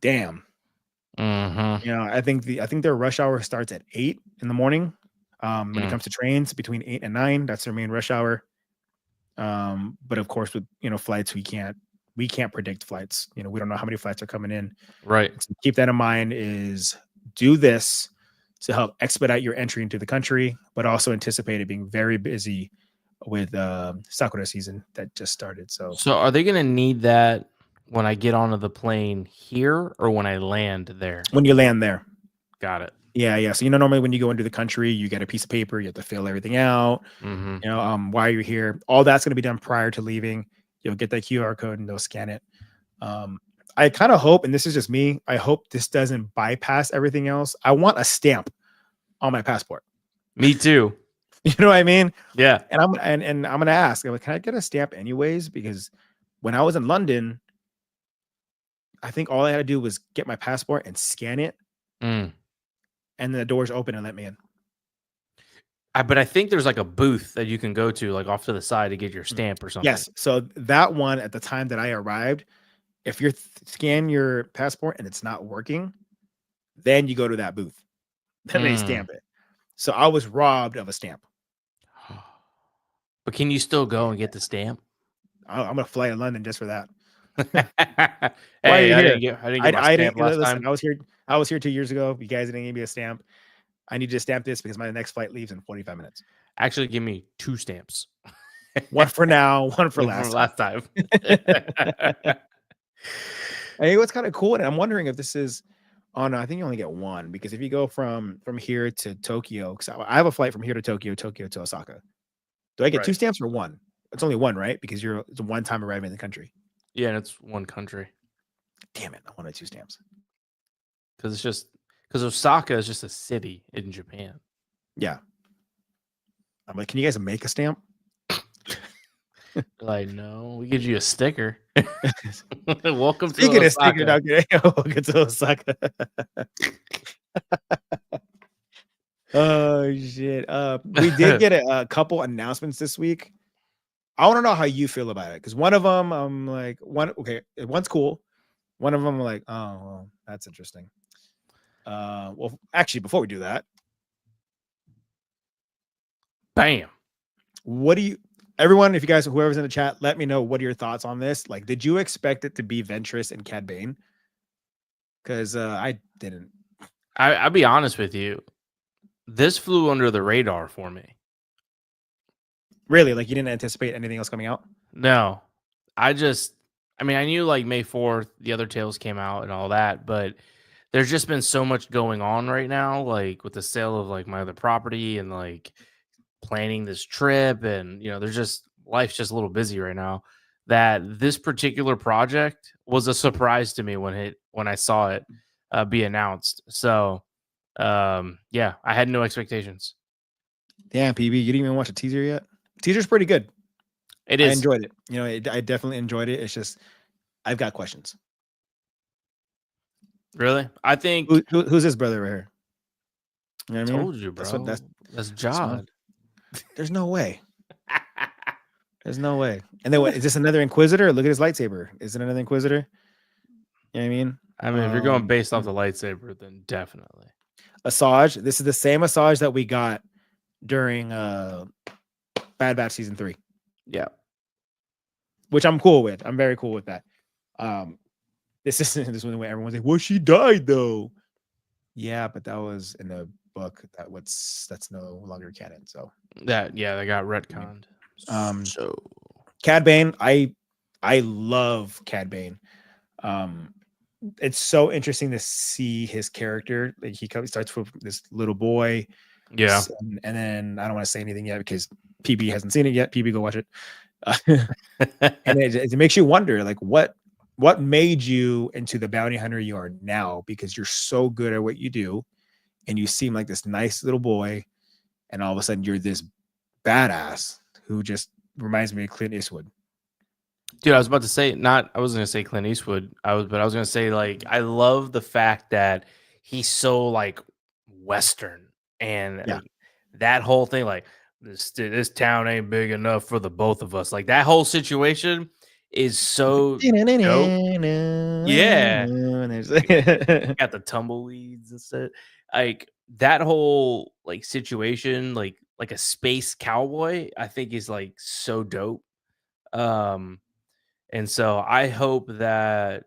damn. Mm-hmm. You know, I think their rush hour starts at 8 in the morning. When it comes to trains, between 8 and 9, that's their main rush hour. But of course, with flights, we can't predict flights. We don't know how many flights are coming in. Right. So keep that in mind. Is do this to help expedite your entry into the country, but also anticipate it being very busy with Sakura season that just started. So So are they gonna need that when I get onto the plane here or when I land there? when you land there, Got it. yeah. So normally when you go into the country, you get a piece of paper, you have to fill everything out. Mm-hmm. Why you're here. All that's going to be done prior to leaving. You'll get that QR code and they'll scan it. I kind of hope, and this is just me, I hope this doesn't bypass everything else. I want a stamp on my passport. Me too. You know what I mean? Yeah. And I'm gonna ask, I'm like, can I get a stamp anyways? Because when I was in London, I think all I had to do was get my passport and scan it, Mm. and the doors open and let me in. But I think there's like a booth that you can go to, like off to the side, to get your stamp or something. Yes. So that one at the time that I arrived, if you scan your passport and it's not working, then you go to that booth. Then they stamp it. So I was robbed of a stamp. But can you still go and get the stamp? I'm gonna fly to London just for that. Hey, Why are you I here? didn't get my stamp last listen, time. I was here 2 years ago. You guys didn't give me a stamp. I need to stamp this because my next flight leaves in 45 minutes. Actually, give me 2 stamps. One for now, one for One last time. Hey, what's kind of cool, and I'm wondering if this is no, I think you only get one, because if you go from here to Tokyo, because I have a flight from here to Tokyo to Osaka. Do I get 2 Right. stamps or one? It's only one, right? Because it's a one-time arriving in the country. Yeah, and it's one country. Damn it, I wanted 2 stamps. Because Osaka is just a city in Japan. Yeah. I'm like, can you guys make a stamp? Like, no, we give you a sticker. Welcome Speaking to of sticker, Osaka. welcome to Osaka. Oh shit. We did get a couple announcements this week. I want to know how you feel about it, because one of them, I'm like, one's cool. One of them, I'm like, oh, well, that's interesting. Well, actually, before we do that, Bam. what do you, everyone, if you guys, whoever's in the chat, let me know what are your thoughts on this. Like, did you expect it to be Ventress and Cad Bane? Because I didn't. I'll be honest with you. This flew under the radar for me. Really? Like, you didn't anticipate anything else coming out? No, I knew like May 4th, the other tales came out and all that, but there's just been so much going on right now, like with the sale of like my other property and like planning this trip. And, life's just a little busy right now, that this particular project was a surprise to me when I saw it be announced. So, yeah, I had no expectations. Damn, PB, you didn't even watch a teaser yet? Teaser's pretty good. It is. I enjoyed it. I definitely enjoyed it. It's just, I've got questions. Really? I think who's his brother right here? You know what I mean? told you, bro. That's Jod. There's no way. There's no way. And then what, is this another Inquisitor? Look at his lightsaber. Is it another Inquisitor? You know what I mean? I mean, if you're going based off the lightsaber, then definitely. Asajj. This is the same Asajj that we got during Bad Batch season 3. Yeah. Which I'm cool with. I'm very cool with that. This isn't this one where everyone's like, well, she died though. Yeah, but that was in the book. That's no longer canon. So they got retconned. So Cad Bane, I love Cad Bane. It's so interesting to see his character. Like, he starts with this little boy. Yeah. And then I don't want to say anything yet because PB hasn't seen it yet. PB, go watch it. And it makes you wonder, like, what made you into the bounty hunter you are now? Because you're so good at what you do, and you seem like this nice little boy, and all of a sudden you're this badass who just reminds me of Clint Eastwood. Dude, I was about to say, I wasn't gonna say Clint Eastwood. I was gonna say, like, I love the fact that he's so like Western, and like, that whole thing, like, this town ain't big enough for the both of us. Like, that whole situation is so dope. Yeah. Got the tumbleweeds and stuff. Like, that whole like situation, like a space cowboy, I think is like so dope. And so I hope that,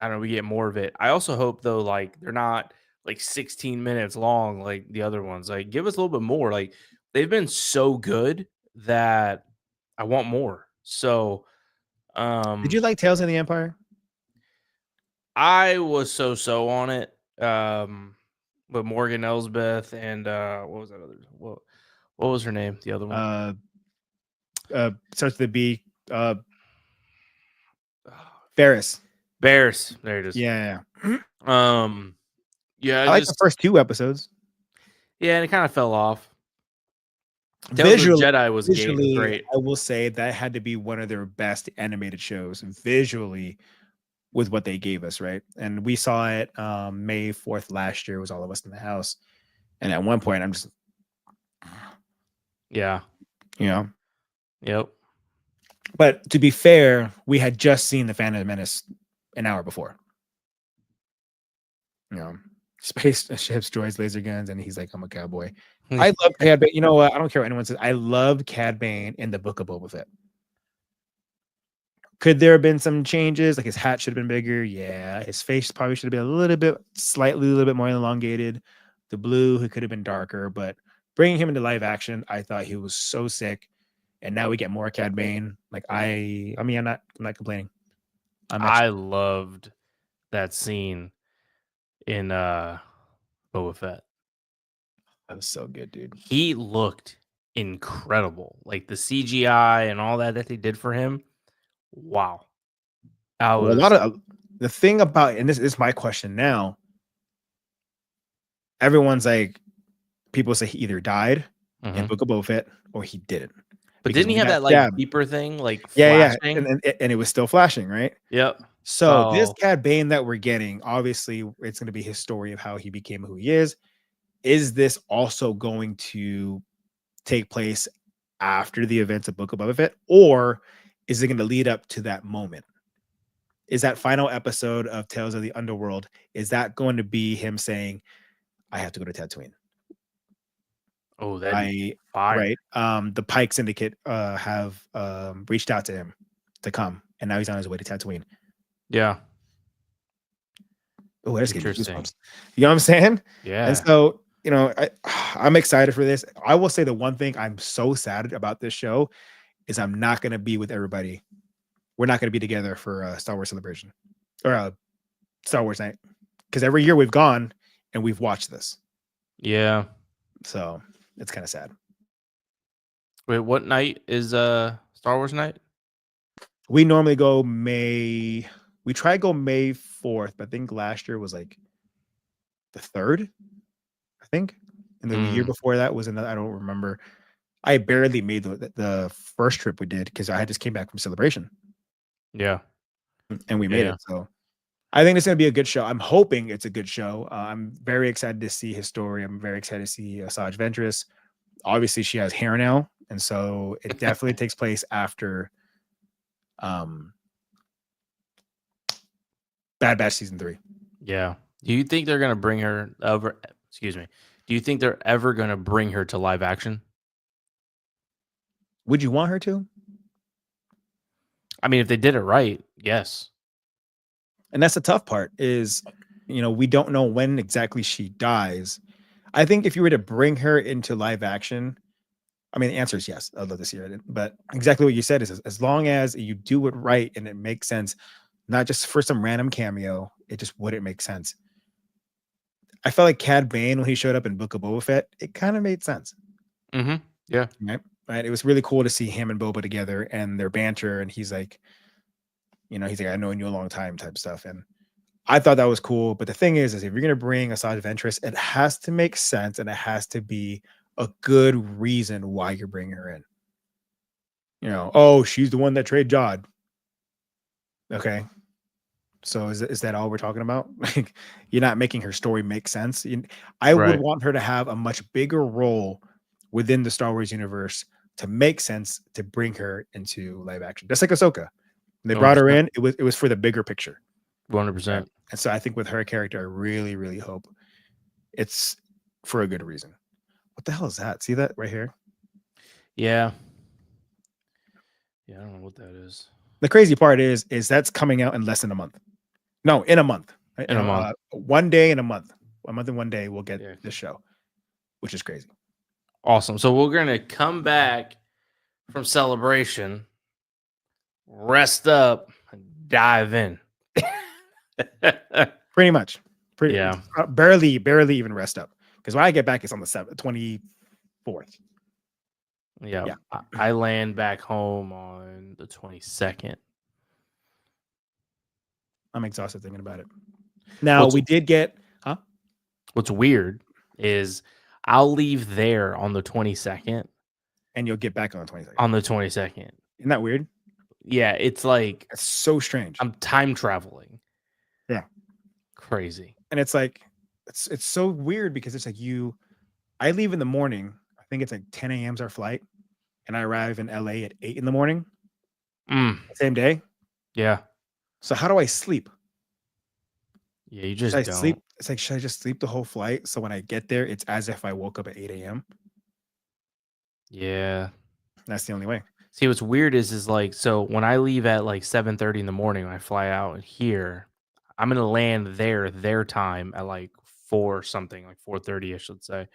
I don't know, we get more of it. I also hope though, like, they're not like 16 minutes long like the other ones. Like, give us a little bit more. Like, they've been so good that I want more. So, Did you like Tales of the Empire? I was so on it. With Morgan Elsbeth and what was that other what was her name? The other one. Starts with the B. Ferris. Bears. There it is. Yeah. Yeah, I like the first 2 episodes. Yeah, and it kind of fell off. Tales of the Jedi was Visually, great. I will say that had to be one of their best animated shows visually with what they gave us, right? And we saw it May 4th last year. Was all of us in the house, and at one point, I'm just, Yeah. Yep. But to be fair, we had just seen the Phantom Menace an hour before. Space ships, droids, laser guns, and he's like, "I'm a cowboy." I love Cad Bane. You know what? I don't care what anyone says. I loved Cad Bane in the Book of Boba Fett. Could there have been some changes? Like his hat should have been bigger. Yeah. His face probably should have been a little bit more elongated. The blue, he could have been darker. But bringing him into live action, I thought he was so sick. And now we get more Cad Bane. Like I'm not complaining. I loved that scene in Boba Fett. That was so good, dude. He looked incredible. Like the CGI and all that they did for him. Wow. A lot of the thing about, and this is my question now. Everyone's like, people say he either died in Book of Boba Fett or he didn't. But didn't he have that like beeper thing, like flashing? And it was still flashing, right? Yep. So this Cad Bane that we're getting, obviously, it's going to be his story of how he became who he is. Is this also going to take place after the events of Book of Boba Fett, or is it going to lead up to that moment? Is that final episode of Tales of the Underworld, is that going to be him saying, "I have to go to Tatooine"? Oh, that'd be fire. Right. The Pike Syndicate have reached out to him to come, and now he's on his way to Tatooine. Yeah. Oh, that's interesting. You know what I'm saying? Yeah. And so, I'm excited for this. I will say the one thing I'm so sad about this show is I'm not going to be with everybody. We're not going to be together for a Star Wars celebration or a Star Wars night, because every year we've gone and we've watched this. Yeah. So it's kind of sad. Wait, what night is Star Wars night? We normally go we try to go May 4th, but I think last year was like the 3rd, I think. And the year before that was another, I don't remember. I barely made the first trip we did because I just came back from Celebration. Yeah. And we made it. So I think it's going to be a good show. I'm hoping it's a good show. I'm very excited to see his story. I'm very excited to see Asajj Ventress. Obviously, she has hair now. And so it definitely takes place after Bad Batch Season 3. Yeah. Do you think they're going to bring her over? Excuse me. Do you think they're ever going to bring her to live action? Would you want her to? I mean, if they did it right, yes. And that's the tough part is, we don't know when exactly she dies. I think if you were to bring her into live action, I mean, the answer is yes. I'd love to see her. But exactly what you said is, as long as you do it right and it makes sense, not just for some random cameo, it just wouldn't make sense. I felt like Cad Bane, when he showed up in Book of Boba Fett, it kind of made sense. Yeah. Right. It was really cool to see him and Boba together and their banter. And he's like, I've known you a long time type stuff. And I thought that was cool. But the thing is if you're going to bring Asajj Ventress, it has to make sense and it has to be a good reason why you're bringing her in. Oh, she's the one that traded Jod. Okay. So is that all we're talking about? Like, you're not making her story make sense. I would want her to have a much bigger role within the Star Wars universe to make sense to bring her into live action. Just like Ahsoka. They brought her in. It was for the bigger picture. 100%. And so I think with her character, I really, really hope it's for a good reason. What the hell is that? See that right here? Yeah. Yeah, I don't know what that is. The crazy part is that's coming out in less than a month. No, in a month. Right? In a month. 1 day in a month. A month and 1 day we'll get Yeah. this show, which is crazy. Awesome. So we're gonna come back from celebration, rest up, and dive in. Pretty much. Yeah. Barely even rest up. Because when I get back, it's on the 24th. Yeah. Yeah. I land back home on the 22nd. I'm exhausted thinking about it. Now we did get, What's weird is I'll leave there on the 22nd. And you'll get back on the 22nd. On the 22nd. Isn't that weird? Yeah, it's like It's so strange. I'm time traveling. Yeah. Crazy. And it's like, it's so weird because it's like I leave in the morning. I think it's like 10 a.m. is our flight. And I arrive in LA at 8 in the morning. Same day. Yeah. So how do I sleep? Yeah, you just Should I don't. sleep? It's like, should I just sleep the whole flight? So when I get there, it's as if I woke up at 8 a.m. Yeah. That's the only way. See, what's weird is like, so when I leave at like 7:30 in the morning, when I fly out here, I'm gonna land there their time at like 4 something, like 4:30, I should say.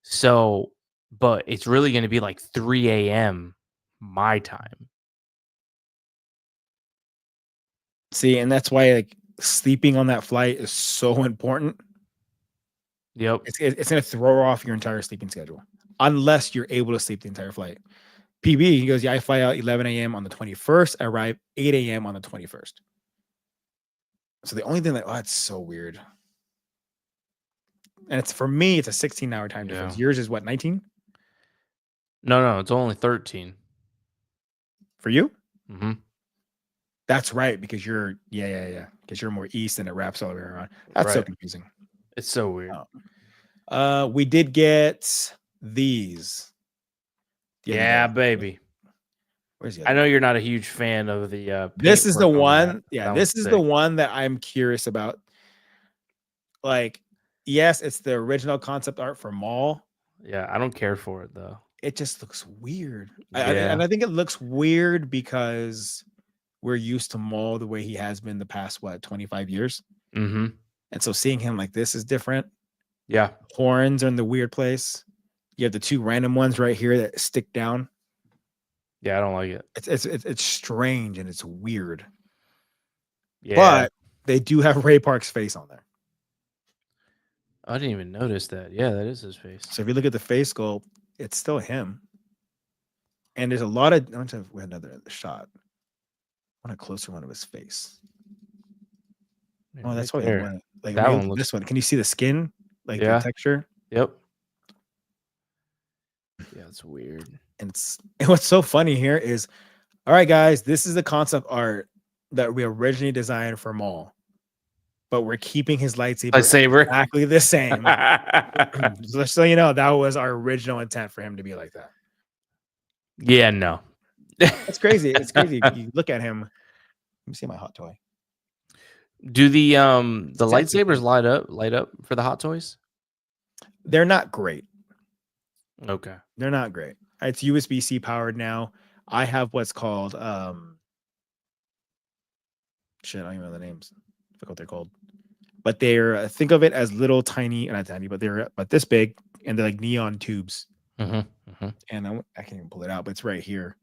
So, but it's really gonna be like 3 a.m. my time. See, and that's why like sleeping on that flight is so important. Yep. It's going to throw off your entire sleeping schedule unless you're able to sleep the entire flight. PB, he goes, yeah, I fly out 11 a.m. on the 21st. I arrive 8 a.m. on the 21st. So the only thing it's so weird. And it's for me, it's a 16-hour time difference. Yours is what, 19? No, it's only 13. For you? Mm-hmm. That's right, because you're because you're more east and it wraps all the way around. That's so confusing. It's so weird. We did get these. Yeah, baby. Where's the I know you're not a huge fan of the this is the paintwork on one. that. Yeah, That this one's is sick. the one that I'm curious about. Like, yes, it's the original concept art for Maul. Yeah, I don't care for it though. It just looks weird. Yeah. And I think it looks weird because we're used to Maul the way he has been the past 25 years. Mm-hmm. And so seeing him like this is different. Yeah. Horns are in the weird place. You have the two random ones right here that stick down. Yeah, I don't like it. It's strange and it's weird. Yeah. But they do have Ray Park's face on there. I didn't even notice that. Yeah, that is his face. So if you look at the face sculpt, it's still him. And there's a lot of we had another shot. I want a closer one of his face. Oh, that's why like that one looks... this one. Can you see the skin? Like the texture? Yep. Yeah, it's weird. And what's so funny here is, all right, guys, this is the concept art that we originally designed for Maul, but we're keeping his lightsaber exactly the same. Just so you know, that was our original intent for him to be like that. Yeah, no. It's crazy. It's crazy. You look at him. Let me see my hot toy. Do the lightsabers light up for the hot toys? They're not great. Okay. They're not great. It's USB-C powered now. I have what's called shit, I don't even know the names. I forgot what they're called. But they're think of it as little tiny, not tiny, but they're about this big, and they're like neon tubes. Mm-hmm. Mm-hmm. And I can't even pull it out, but it's right here.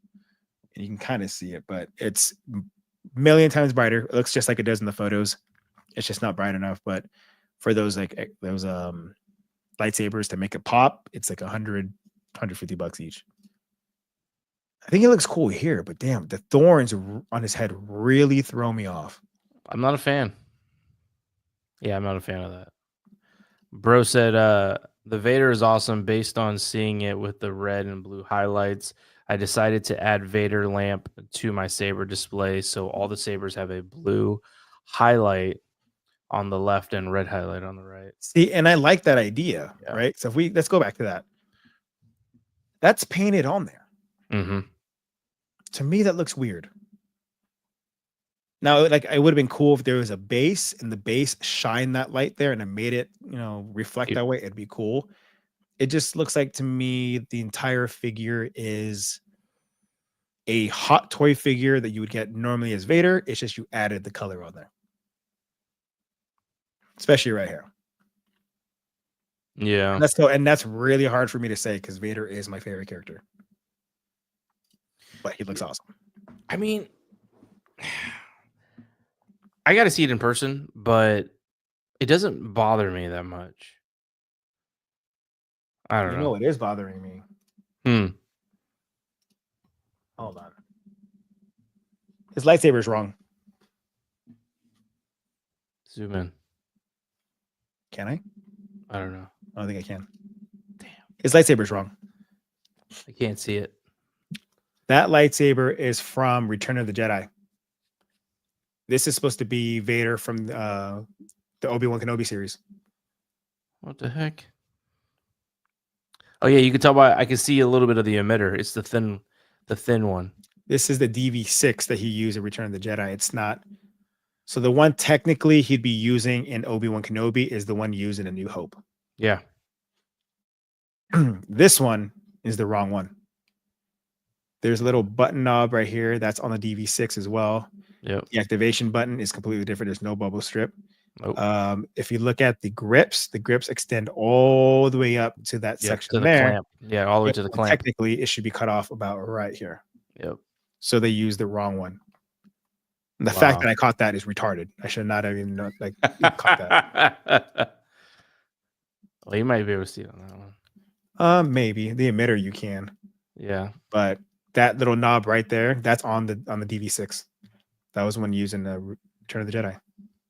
And you can kind of see it, but it's a million times brighter. It looks just like it does in the photos. It's just not bright enough. But for those lightsabers to make it pop, it's like $150 each. I think it looks cool here, but damn, the thorns on his head really throw me off. I'm not a fan. Yeah, I'm not a fan of that. Bro said the Vader is awesome based on seeing it with the red and blue highlights. I decided to add Vader lamp to my saber display, so all the sabers have a blue highlight on the left and red highlight on the right. See, and I like that idea, right? So let's go back to that. That's painted on there. Mm-hmm. To me, that looks weird. Now, like, it would have been cool if there was a base and the base shined that light there and it made it, reflect that way. It'd be cool. It just looks like to me the entire figure is a hot toy figure that you would get normally as Vader. It's just you added the color on there, especially right here. Yeah. And that's really hard for me to say because Vader is my favorite character. But he looks awesome. I mean, I got to see it in person, but it doesn't bother me that much. I don't You know. know, it is bothering me. Hold on. His lightsaber is wrong. Zoom in. Can I? I don't know. I don't think I can. Damn. His lightsaber is wrong. I can't see it. That lightsaber is from Return of the Jedi. This is supposed to be Vader from the Obi-Wan Kenobi series. What the heck? Oh yeah, you can tell by I can see a little bit of the emitter. It's the thin one. This is the DV6 that he used in Return of the Jedi. It's not. So the one technically he'd be using in Obi-Wan Kenobi is the one used in A New Hope. Yeah. This one is the wrong one. There's a little button knob right here. That's on the DV6 as well. Yep. The activation button is completely different. There's no bubble strip. Nope. If you look at the grips extend all the way up to that section to the there. clamp. Yeah, all the way to the clamp. Technically, it should be cut off about right here. Yep. So they used the wrong one. And the fact that I caught that is retarded. I should not have even caught that. Well, you might be able to see it on that one. Maybe the emitter you can. Yeah. But that little knob right there, that's on the DV6. That was one used in the Return of the Jedi.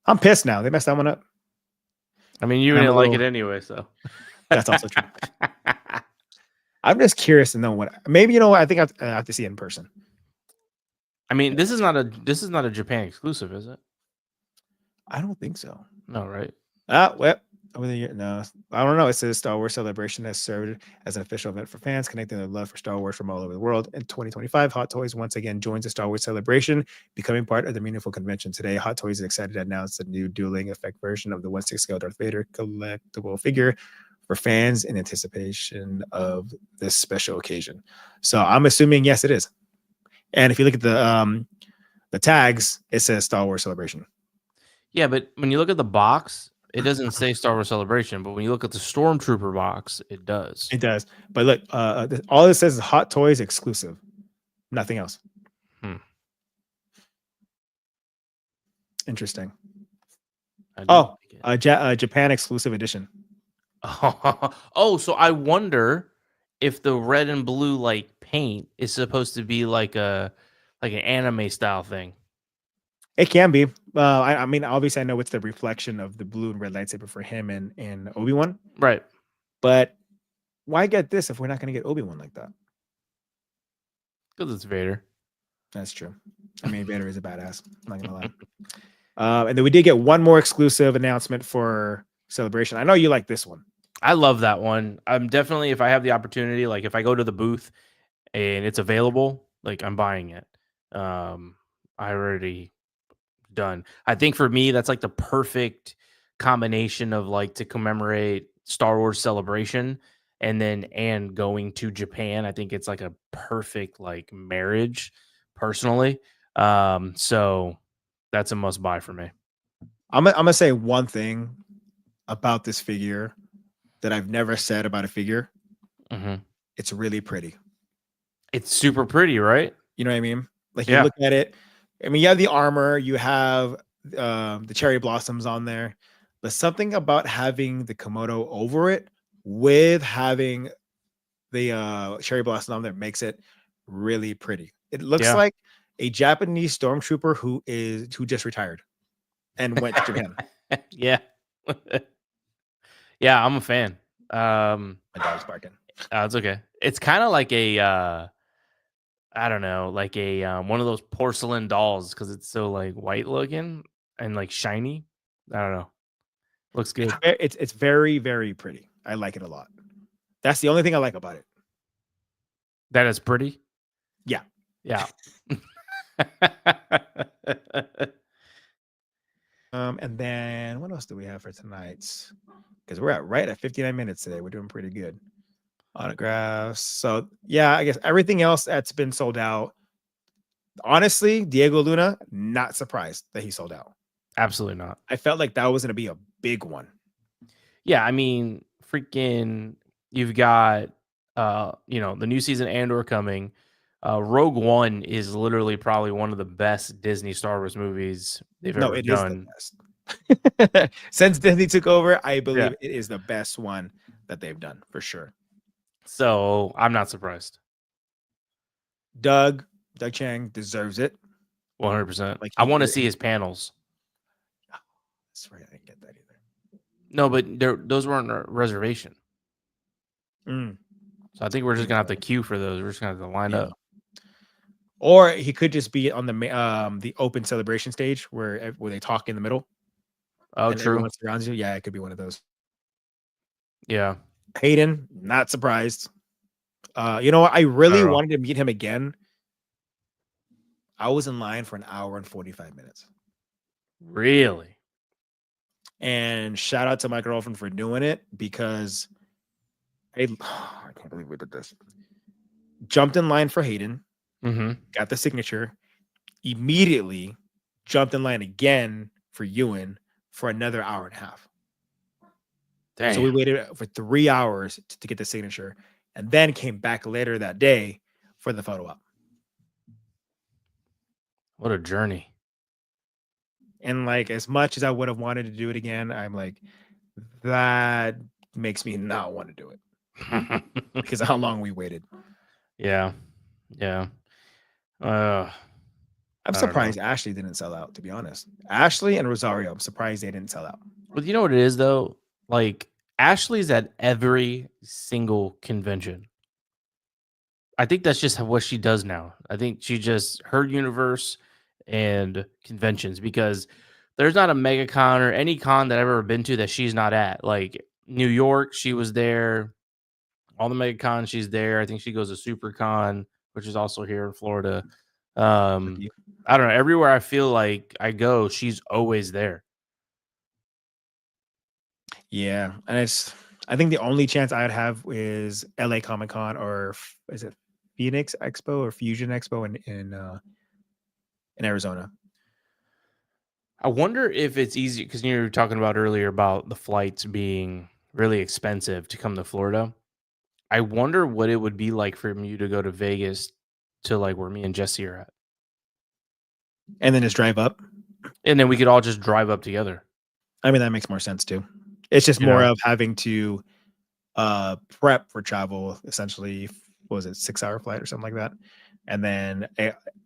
I'm pissed now. They messed that one up. I mean, you didn't like it anyway, so that's also true. I'm just curious to know what. Maybe I think I have to see it in person. I mean, this is not a Japan exclusive, is it? I don't think so. No, right? Well, over the year, no, I don't know. It says Star Wars Celebration has served as an official event for fans, connecting their love for Star Wars from all over the world. In 2025, Hot Toys once again joins the Star Wars Celebration, becoming part of the meaningful convention. Today, Hot Toys is excited to announce a new dueling effect version of the 1/6 scale Darth Vader collectible figure for fans in anticipation of this special occasion. So I'm assuming yes, it is. And if you look at the tags, it says Star Wars Celebration. Yeah, but when you look at the box, it doesn't say Star Wars Celebration. But when you look at the Stormtrooper box, it does. It does. But look, all it says is Hot Toys exclusive. Nothing else. Interesting. Japan exclusive edition. Oh, so I wonder if the red and blue like paint is supposed to be like an anime style thing. It can be. I mean, obviously, I know it's the reflection of the blue and red lightsaber for him and Obi-Wan. Right. But why get this if we're not going to get Obi-Wan like that? Because it's Vader. That's true. I mean, Vader is a badass. I'm not going to lie. And then we did get one more exclusive announcement for Celebration. I know you like this one. I love that one. I'm definitely, if I have the opportunity, like if I go to the booth and it's available, like I'm buying it. I already done. I think for me, that's like the perfect combination of like to commemorate Star Wars Celebration and going to Japan. I think it's like a perfect like marriage personally. So that's a must buy for me. I'm gonna say one thing about this figure that I've never said about a figure. It's really pretty. It's super pretty, right? You know what I mean? Like you look at it. I mean, you have the armor, you have the cherry blossoms on there, but something about having the Komodo over it with having the cherry blossom on there makes it really pretty. It looks like a Japanese stormtrooper who just retired and went to Japan. Yeah. Yeah, I'm a fan. My dog's barking. It's okay. It's kind of like a I don't know, like a one of those porcelain dolls because it's so like white looking and like shiny. I don't know. Looks good. It's very, very pretty. I like it a lot. That's the only thing I like about it. That is pretty. Yeah. Yeah. And then what else do we have for tonight? Because we're right at 59 minutes today. We're doing pretty good. Autographs. So yeah, I guess everything else that's been sold out. Honestly, Diego Luna, not surprised that he sold out. Absolutely not. I felt like that was going to be a big one. Yeah, I mean, freaking you've got the new season Andor coming. Rogue One is literally probably one of the best Disney Star Wars movies they've No, ever it is the done. best. Since Disney took over, I believe Yeah. it is the best one that they've done for sure. So I'm not surprised. Doug Chang deserves it. 100%. Like I want to see his panels. That's right. I didn't get that either. No, but those weren't a reservation. Mm, So I think we're just gonna have to queue for those. We're just gonna have to line yeah. up. Or he could just be on the open celebration stage where they talk in the middle. Oh, and true. everyone surrounds you. Yeah, it could be one of those. Yeah. Hayden, not surprised. You know what? I really wanted to meet him again. I was in line for an hour and 45 minutes. Really? And shout out to my girlfriend for doing it because I can't believe we did this. Jumped in line for Hayden, got the signature, immediately jumped in line again for Ewan for another hour and a half. Damn. So we waited for 3 hours to get the signature and then came back later that day for the photo op. What a journey. And like, as much as I would have wanted to do it again, I'm like, that makes me not want to do it because of how long we waited. Yeah. Yeah. I'm surprised Ashley didn't sell out, to be honest. Ashley and Rosario, I'm surprised they didn't sell out. Well, you know what it is though? Like Ashley's at every single convention. I think that's just what she does now. I think she just her universe and conventions, because there's not a mega con or any con that I've ever been to that she's not at. Like New York, she was there. All the mega cons, she's there. I think she goes to SuperCon, which is also here in Florida. I don't know. Everywhere I feel like I go, she's always there. Yeah, and I think the only chance I'd have is LA Comic Con, or is it Phoenix Expo or Fusion Expo in Arizona. I wonder if it's easy, because you were talking about earlier about the flights being really expensive to come to Florida. I wonder what it would be like for you to go to Vegas to like where me and Jesse are at. And then just drive up. And then we could all just drive up together. I mean, that makes more sense too. It's just more of having to prep for travel, essentially. What was it, 6-hour flight or something like that? And then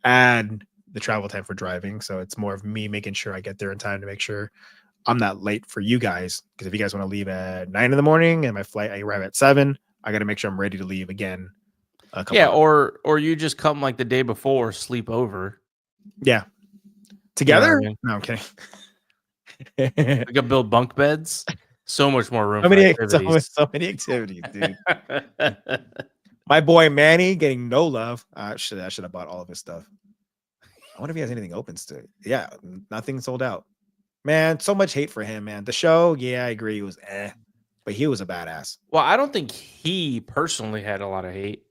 add the travel time for driving. So it's more of me making sure I get there in time to make sure I'm not late for you guys. Because if you guys want to leave at 9 in the morning and my flight, I arrive at 7, I got to make sure I'm ready to leave again. Or you just come like the day before, sleep over. Yeah. Together? You know what I mean? No, I'm kidding. We could build bunk beds. So much more room. So many activities, dude. My boy Manny getting no love. I should have bought all of his stuff. I wonder if he has anything open still. Yeah, nothing sold out. Man, so much hate for him, man. The show, yeah, I agree, it was but he was a badass. Well, I don't think he personally had a lot of hate.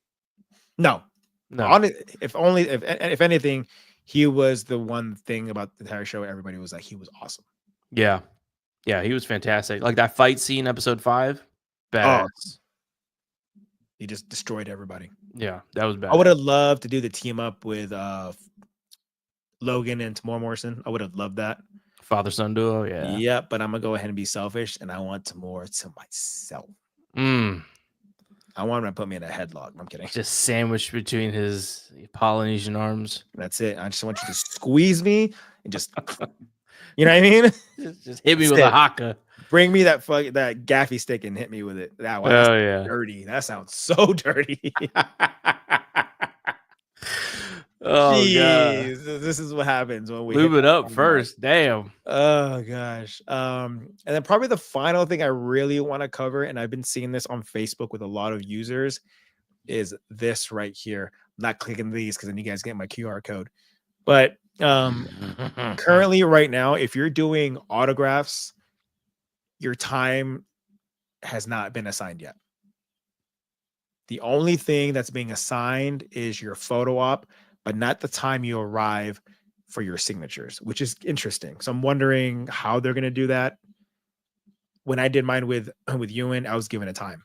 No. If anything, he was the one thing about the entire show. Everybody was like, he was awesome. Yeah. Yeah, he was fantastic. Like that fight scene, episode 5, badass. Oh, he just destroyed everybody. Yeah, that was bad. I would have loved to do the team up with Logan and Tamora Morrison. I would have loved that. Father-son duo, yeah. Yeah, but I'm going to go ahead and be selfish, and I want Tamora to myself. I want him to put me in a headlock. I'm kidding. Just sandwiched between his Polynesian arms. That's it. I just want you to squeeze me and just, you know what I mean? Just hit me with a haka. Bring me that gaffy stick and hit me with it. That one. Yeah. Dirty. That sounds so dirty. Oh, jeez, God. this is what happens when we lube it up first. Damn. Oh gosh. And then probably the final thing I really want to cover, and I've been seeing this on Facebook with a lot of users, is this right here. I'm not clicking these because then you guys get my QR code. But currently, right now, if you're doing autographs, your time has not been assigned yet. The only thing that's being assigned is your photo op, but not the time you arrive for your signatures, which is interesting. So I'm wondering how they're going to do that. when I did mine with Ewan, I was given a time.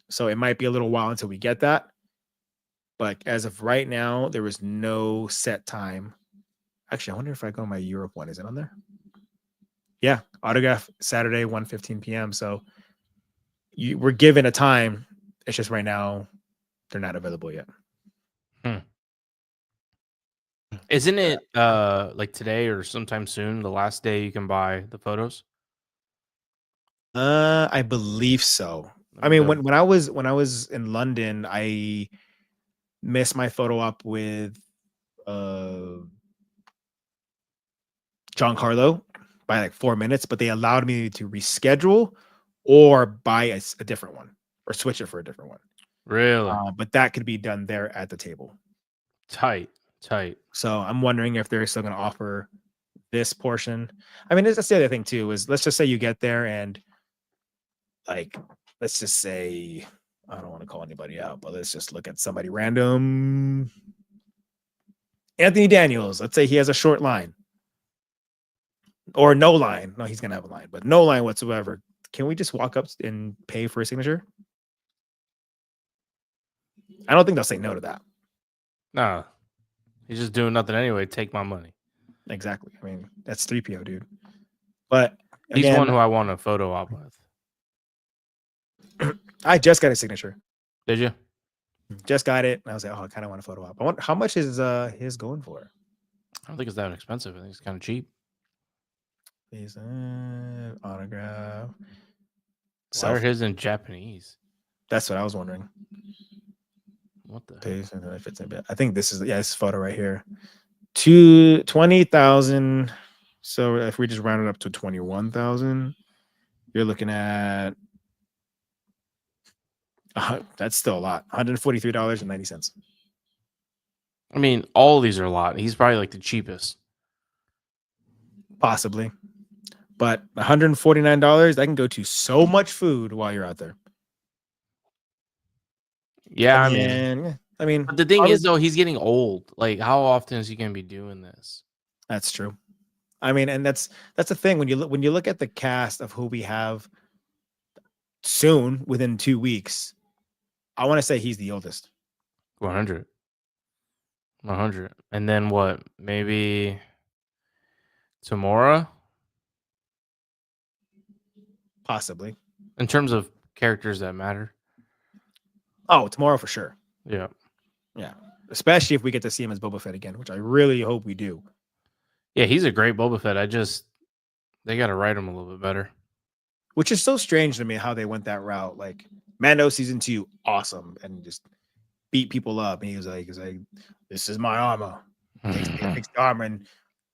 So it might be a little while until we get that. But as of right now, there was no set time. Actually, I wonder if I go on my Europe one. Is it on there? Yeah, autograph Saturday, 1:15 p.m. So we're given a time. It's just right now they're not available yet. Isn't it like today or sometime soon, the last day you can buy the photos? I believe so. I mean, when I was in London, I missed my photo op with Giancarlo by like 4 minutes, but they allowed me to reschedule or buy a different one or switch it for a different one. Really But that could be done there at the table. tight. So I'm wondering if they're still going to offer this portion. I mean, that's the other thing too, is let's just say you get there and like, let's just say, I don't want to call anybody out, but let's just look at somebody random. Anthony Daniels, let's say he has a short line or no line. No, he's going to have a line, but no line whatsoever. Can we just walk up and pay for a signature? I don't think they'll say no to that. No, he's just doing nothing anyway. Take my money. Exactly. I mean, that's 3PO, dude. But He's again, one who I want a photo op with. I just got a signature. Did you? Just got it. And I was like, oh, I kind of want a photo op. I wonder how much is his going for? I don't think it's that expensive. I think it's kind of cheap. He's autograph. Why are his in Japanese? That's what I was wondering. What the heck? I think this is this photo right here. 20,000. So if we just round it up to 21,000, you're looking at that's still a lot. $143.90. I mean, all of these are a lot. He's probably like the cheapest. Possibly. But $149, that can go to so much food while you're out there. Yeah, I mean, but the thing is though, he's getting old. Like, how often is he going to be doing this? That's true. I mean, and that's the thing when you look at the cast of who we have soon within 2 weeks. I want to say he's the oldest. 100. And then what? Maybe Tamora? Possibly. In terms of characters that matter. Oh, tomorrow for sure. Yeah. Yeah. Especially if we get to see him as Boba Fett again, which I really hope we do. Yeah, he's a great Boba Fett. They got to write him a little bit better. Which is so strange to me how they went that route. Like Mando season 2, awesome, and just beat people up. And he was like, this is my armor. Takes the armor and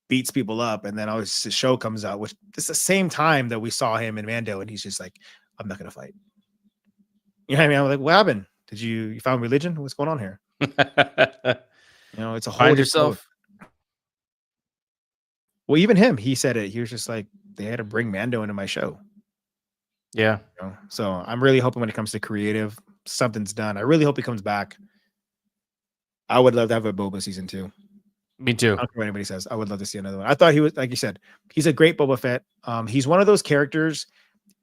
beats people up. And then always the show comes out, which it's the same time that we saw him in Mando, and he's just like, I'm not gonna fight. You know what I mean? I'm like, what happened? Did you found religion? What's going on here? It's a whole Find yourself. Well, even him, he said it. He was just like, they had to bring Mando into my show. Yeah. So I'm really hoping when it comes to creative, something's done. I really hope he comes back. I would love to have a Boba season 2. Me too. I don't care what anybody says. I would love to see another one. I thought he was, like you said, he's a great Boba Fett. He's one of those characters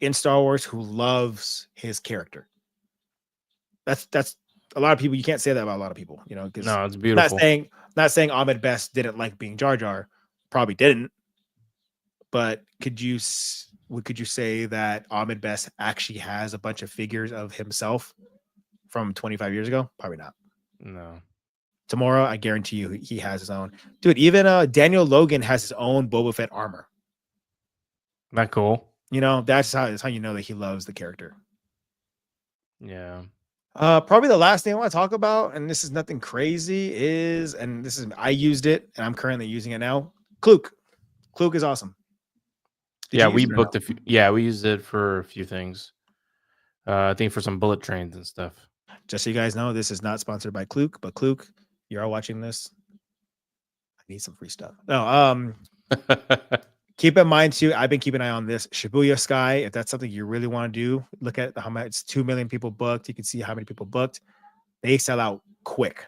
in Star Wars who loves his character. That's a lot of people. You can't say that about a lot of people, because no, it's beautiful. Not saying Ahmed Best didn't like being Jar Jar, probably didn't. But could you say that Ahmed Best actually has a bunch of figures of himself from 25 years ago? Probably not. No. Tomorrow, I guarantee you, he has his own. Dude, even Daniel Logan has his own Boba Fett armor. Not cool. That's how you know that he loves the character. Yeah. Probably the last thing I want to talk about, and this is nothing crazy, I used it, and I'm currently using it now. Klook. Klook is awesome. We booked a few. Yeah, we used it for a few things. I think for some bullet trains and stuff. Just so you guys know, this is not sponsored by Klook, but Klook, you are watching this. I need some free stuff. No, keep in mind too, I've been keeping an eye on this Shibuya Sky. If that's something you really want to do, look at how much. It's 2 million people booked. You can see how many people booked. They sell out quick.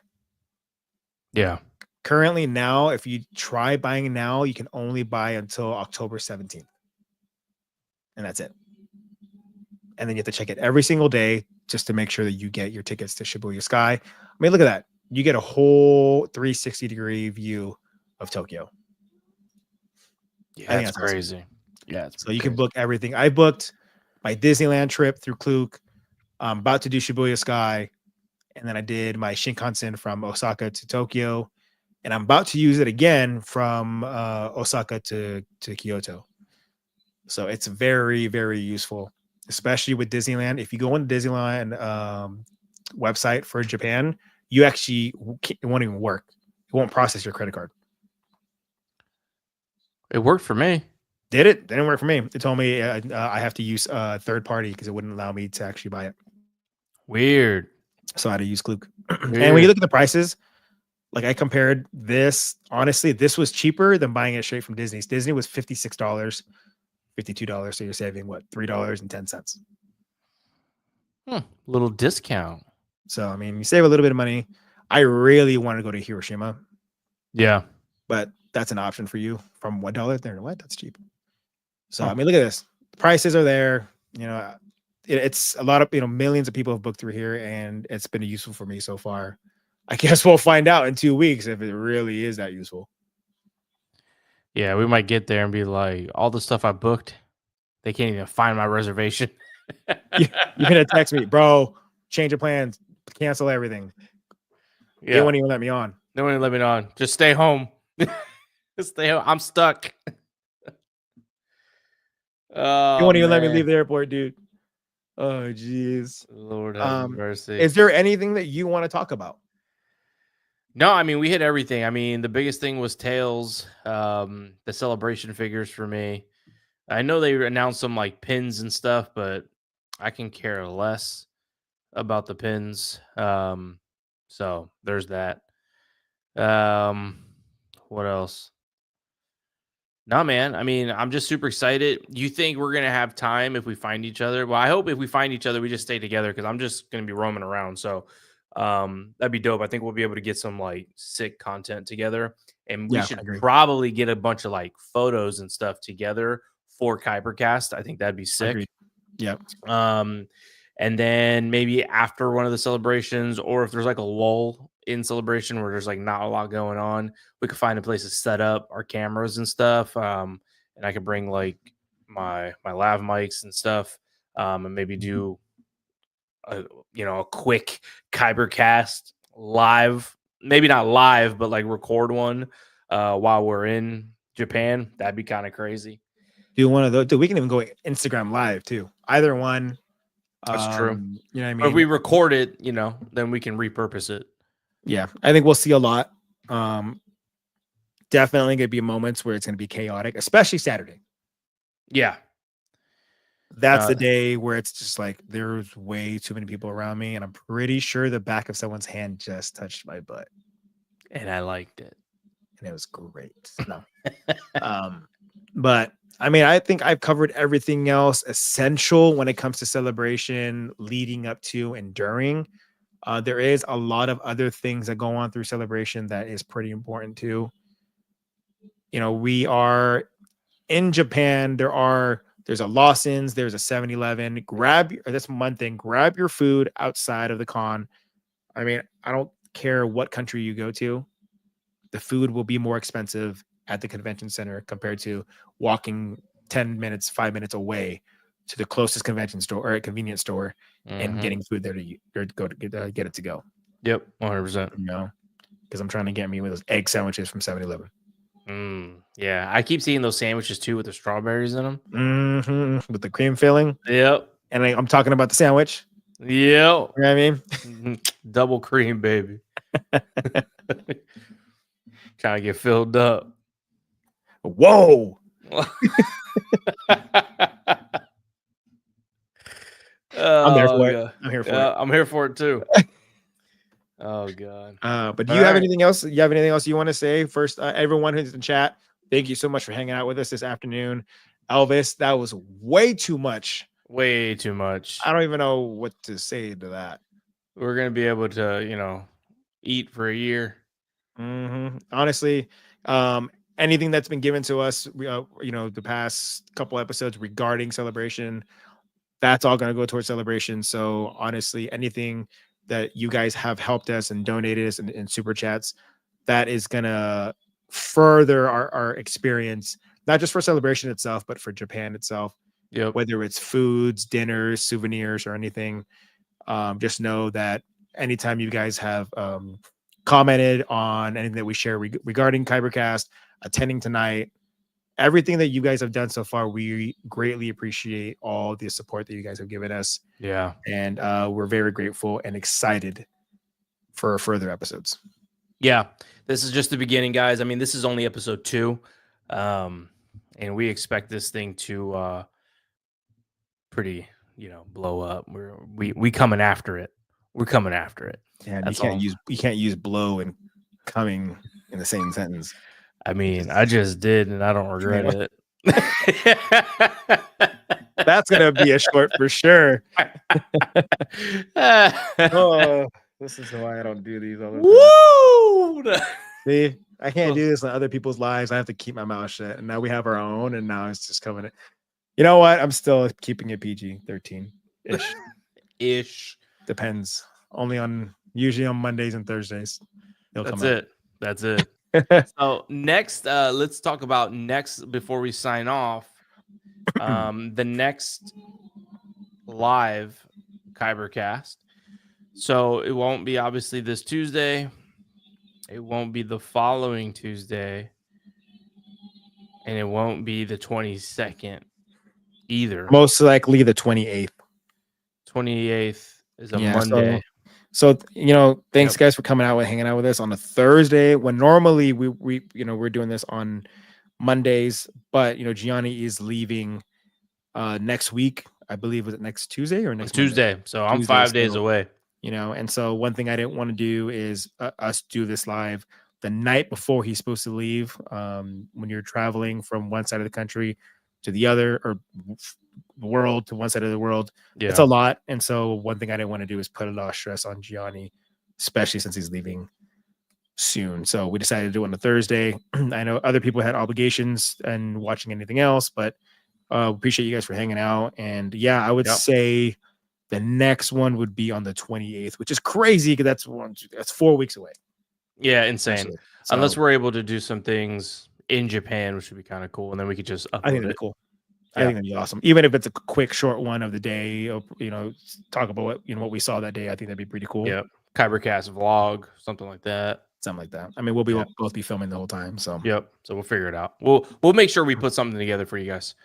Yeah. Currently now, if you try buying now, you can only buy until October 17th. And that's it. and then you have to check it every single day just to make sure that you get your tickets to Shibuya Sky. I mean, look at that. You get a whole 360-degree view of Tokyo. Yeah, I think that's that's awesome. crazy. Yeah, it's So you crazy. can book everything. I booked my Disneyland trip through Klook. I'm about to do Shibuya Sky. And then I did my Shinkansen from Osaka to Tokyo. And I'm about to use it again from Osaka to Kyoto. So it's very, very useful, especially with Disneyland. If you go on the Disneyland website for Japan, you actually it won't even work. It won't process your credit card. It worked for me. Did it? Didn't work for me. It told me I have to use third party because it wouldn't allow me to actually buy it. Weird. So I had to use Klook. Weird. And when you look at the prices, like I compared this, honestly, this was cheaper than buying it straight from Disney's. Disney was $56, $52. So you're saving what, $3.10. Little discount. So I mean, you save a little bit of money. I really want to go to Hiroshima. Yeah. But that's an option for you from $1 there. What? That's cheap. So I mean, look at this. The prices are there. You know, it's a lot of, you know, millions of people have booked through here, and it's been useful for me so far. I guess we'll find out in 2 weeks if it really is that useful. Yeah, we might get there and be like, all the stuff I booked, they can't even find my reservation. You're gonna text me, bro, change of plans, cancel everything. Yeah. They won't even let me on. No one let me on. Just stay home. Just stay home. I'm stuck. Oh, They won't even let me leave the airport, dude. Oh, jeez. Lord have mercy. Is there anything that you want to talk about? No, I mean, we hit everything. I mean, the biggest thing was Tails, the celebration figures for me. I know they announced some like pins and stuff, but I can care less about the pins. So there's that. What else? No, man. I mean, I'm just super excited. You think we're gonna have time if we find each other? Well, I hope if we find each other, we just stay together because I'm just gonna be roaming around. So, that'd be dope. I think we'll be able to get some like sick content together, and we Yeah, I should agree. probably get a bunch of like photos and stuff together for Kyber Cast. I think that'd be sick. Agreed. Yeah. And then maybe after one of the celebrations, or if there's like a lull in celebration where there's like not a lot going on, we could find a place to set up our cameras and stuff. And I could bring like my lav mics and stuff, and maybe do a quick Kyber Cast live, maybe not live, but like record one while we're in Japan. That'd be kind of crazy. Do one of those. We can even go Instagram live too. Either one. That's true. You know what I Or mean? if we record it, then we can repurpose it. Yeah, I think we'll see a lot. Definitely gonna be moments where it's gonna be chaotic, especially Saturday. Yeah. That's the day where it's just like there's way too many people around me, and I'm pretty sure the back of someone's hand just touched my butt, and I liked it, and it was great. No, but I mean, I think I've covered everything else essential when it comes to celebration, leading up to and during. There is a lot of other things that go on through celebration that is pretty important too. You know, we are in Japan. There's a Lawson's, there's a 7-Eleven. That's one thing. Grab your food outside of the con. I mean, I don't care what country you go to. The food will be more expensive at the convention center compared to walking 10 minutes, 5 minutes away to the closest convention store or a convenience store and getting food there to go to get it to go. Yep, 100%. You know, because I'm trying to get me with those egg sandwiches from 7-Eleven. Yeah, I keep seeing those sandwiches too with the strawberries in them. With the cream filling. Yep. And I'm talking about the sandwich. Yep. You know what I mean? Double cream, baby. Trying to get filled up. Whoa. I'm there for it. I'm here for it. I'm here for it too. Oh God. But do you have anything else? You have anything else you want to say? First, everyone who's in chat, thank you so much for hanging out with us this afternoon. Elvis, that was way too much. Way too much. I don't even know what to say to that. We're gonna be able to, eat for a year. Honestly, anything that's been given to us, the past couple episodes regarding celebration, that's all going to go towards celebration. So honestly, anything that you guys have helped us and donated us in super chats, that is going to further our experience, not just for celebration itself, but for Japan itself. Yep. Whether it's foods, dinners, souvenirs, or anything, just know that anytime you guys have commented on anything that we share regarding Kyber Cast, attending tonight, everything that you guys have done so far, we greatly appreciate all the support that you guys have given us. Yeah. And we're very grateful and excited for further episodes. Yeah. This is just the beginning, guys. I mean, this is only episode 2. And we expect this thing to pretty, blow up. We coming after it. We're coming after it. And you can't use blow and coming in the same sentence. I mean, I just did, and I don't regret it. That's gonna be a short for sure. Oh, this is why I don't do these all the time. Woo! See, I can't do this in other people's lives. I have to keep my mouth shut. And now we have our own, and now it's just coming in. You know what? I'm still keeping it PG-13 ish. Depends. Usually on Mondays and Thursdays. That's it. So next, let's talk about before we sign off. The next live Kyber Cast. So it won't be obviously this Tuesday. It won't be the following Tuesday. And it won't be the 22nd either. Most likely the 28th. 28th is a Monday. So thanks guys for coming out and hanging out with us on a Thursday when normally we're doing this on Mondays, but Gianni is leaving next week. I believe was it next Tuesday or next Tuesday. Monday? So I'm 5 days away. And so one thing I didn't want to do is us do this live the night before he's supposed to leave. When you're traveling from one side of the country to the other, or the world to one side of the world, it's a lot. And so one thing I didn't want to do is put a lot of stress on Gianni, especially since he's leaving soon. So we decided to do it on a Thursday. I know other people had obligations and watching anything else, but appreciate you guys for hanging out. And I would say the next one would be on the 28th, which is crazy because that's 4 weeks away. Yeah, insane. So, unless we're able to do some things in Japan, which would be kind of cool, and then we could just upload I think that'd be cool. I think that'd be awesome. Even if it's a quick, short one of the day, talk about what we saw that day. I think that'd be pretty cool. Yeah, Kyber Cast vlog, something like that. I mean, we'll both be filming the whole time. So so we'll figure it out. We'll make sure we put something together for you guys.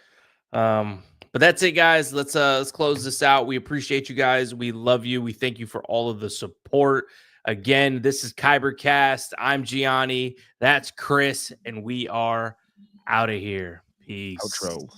But that's it, guys. Let's close this out. We appreciate you guys. We love you. We thank you for all of the support. Again, this is Kyber Cast. I'm Gianni. That's Chris, and we are out of here. Peace. Outro.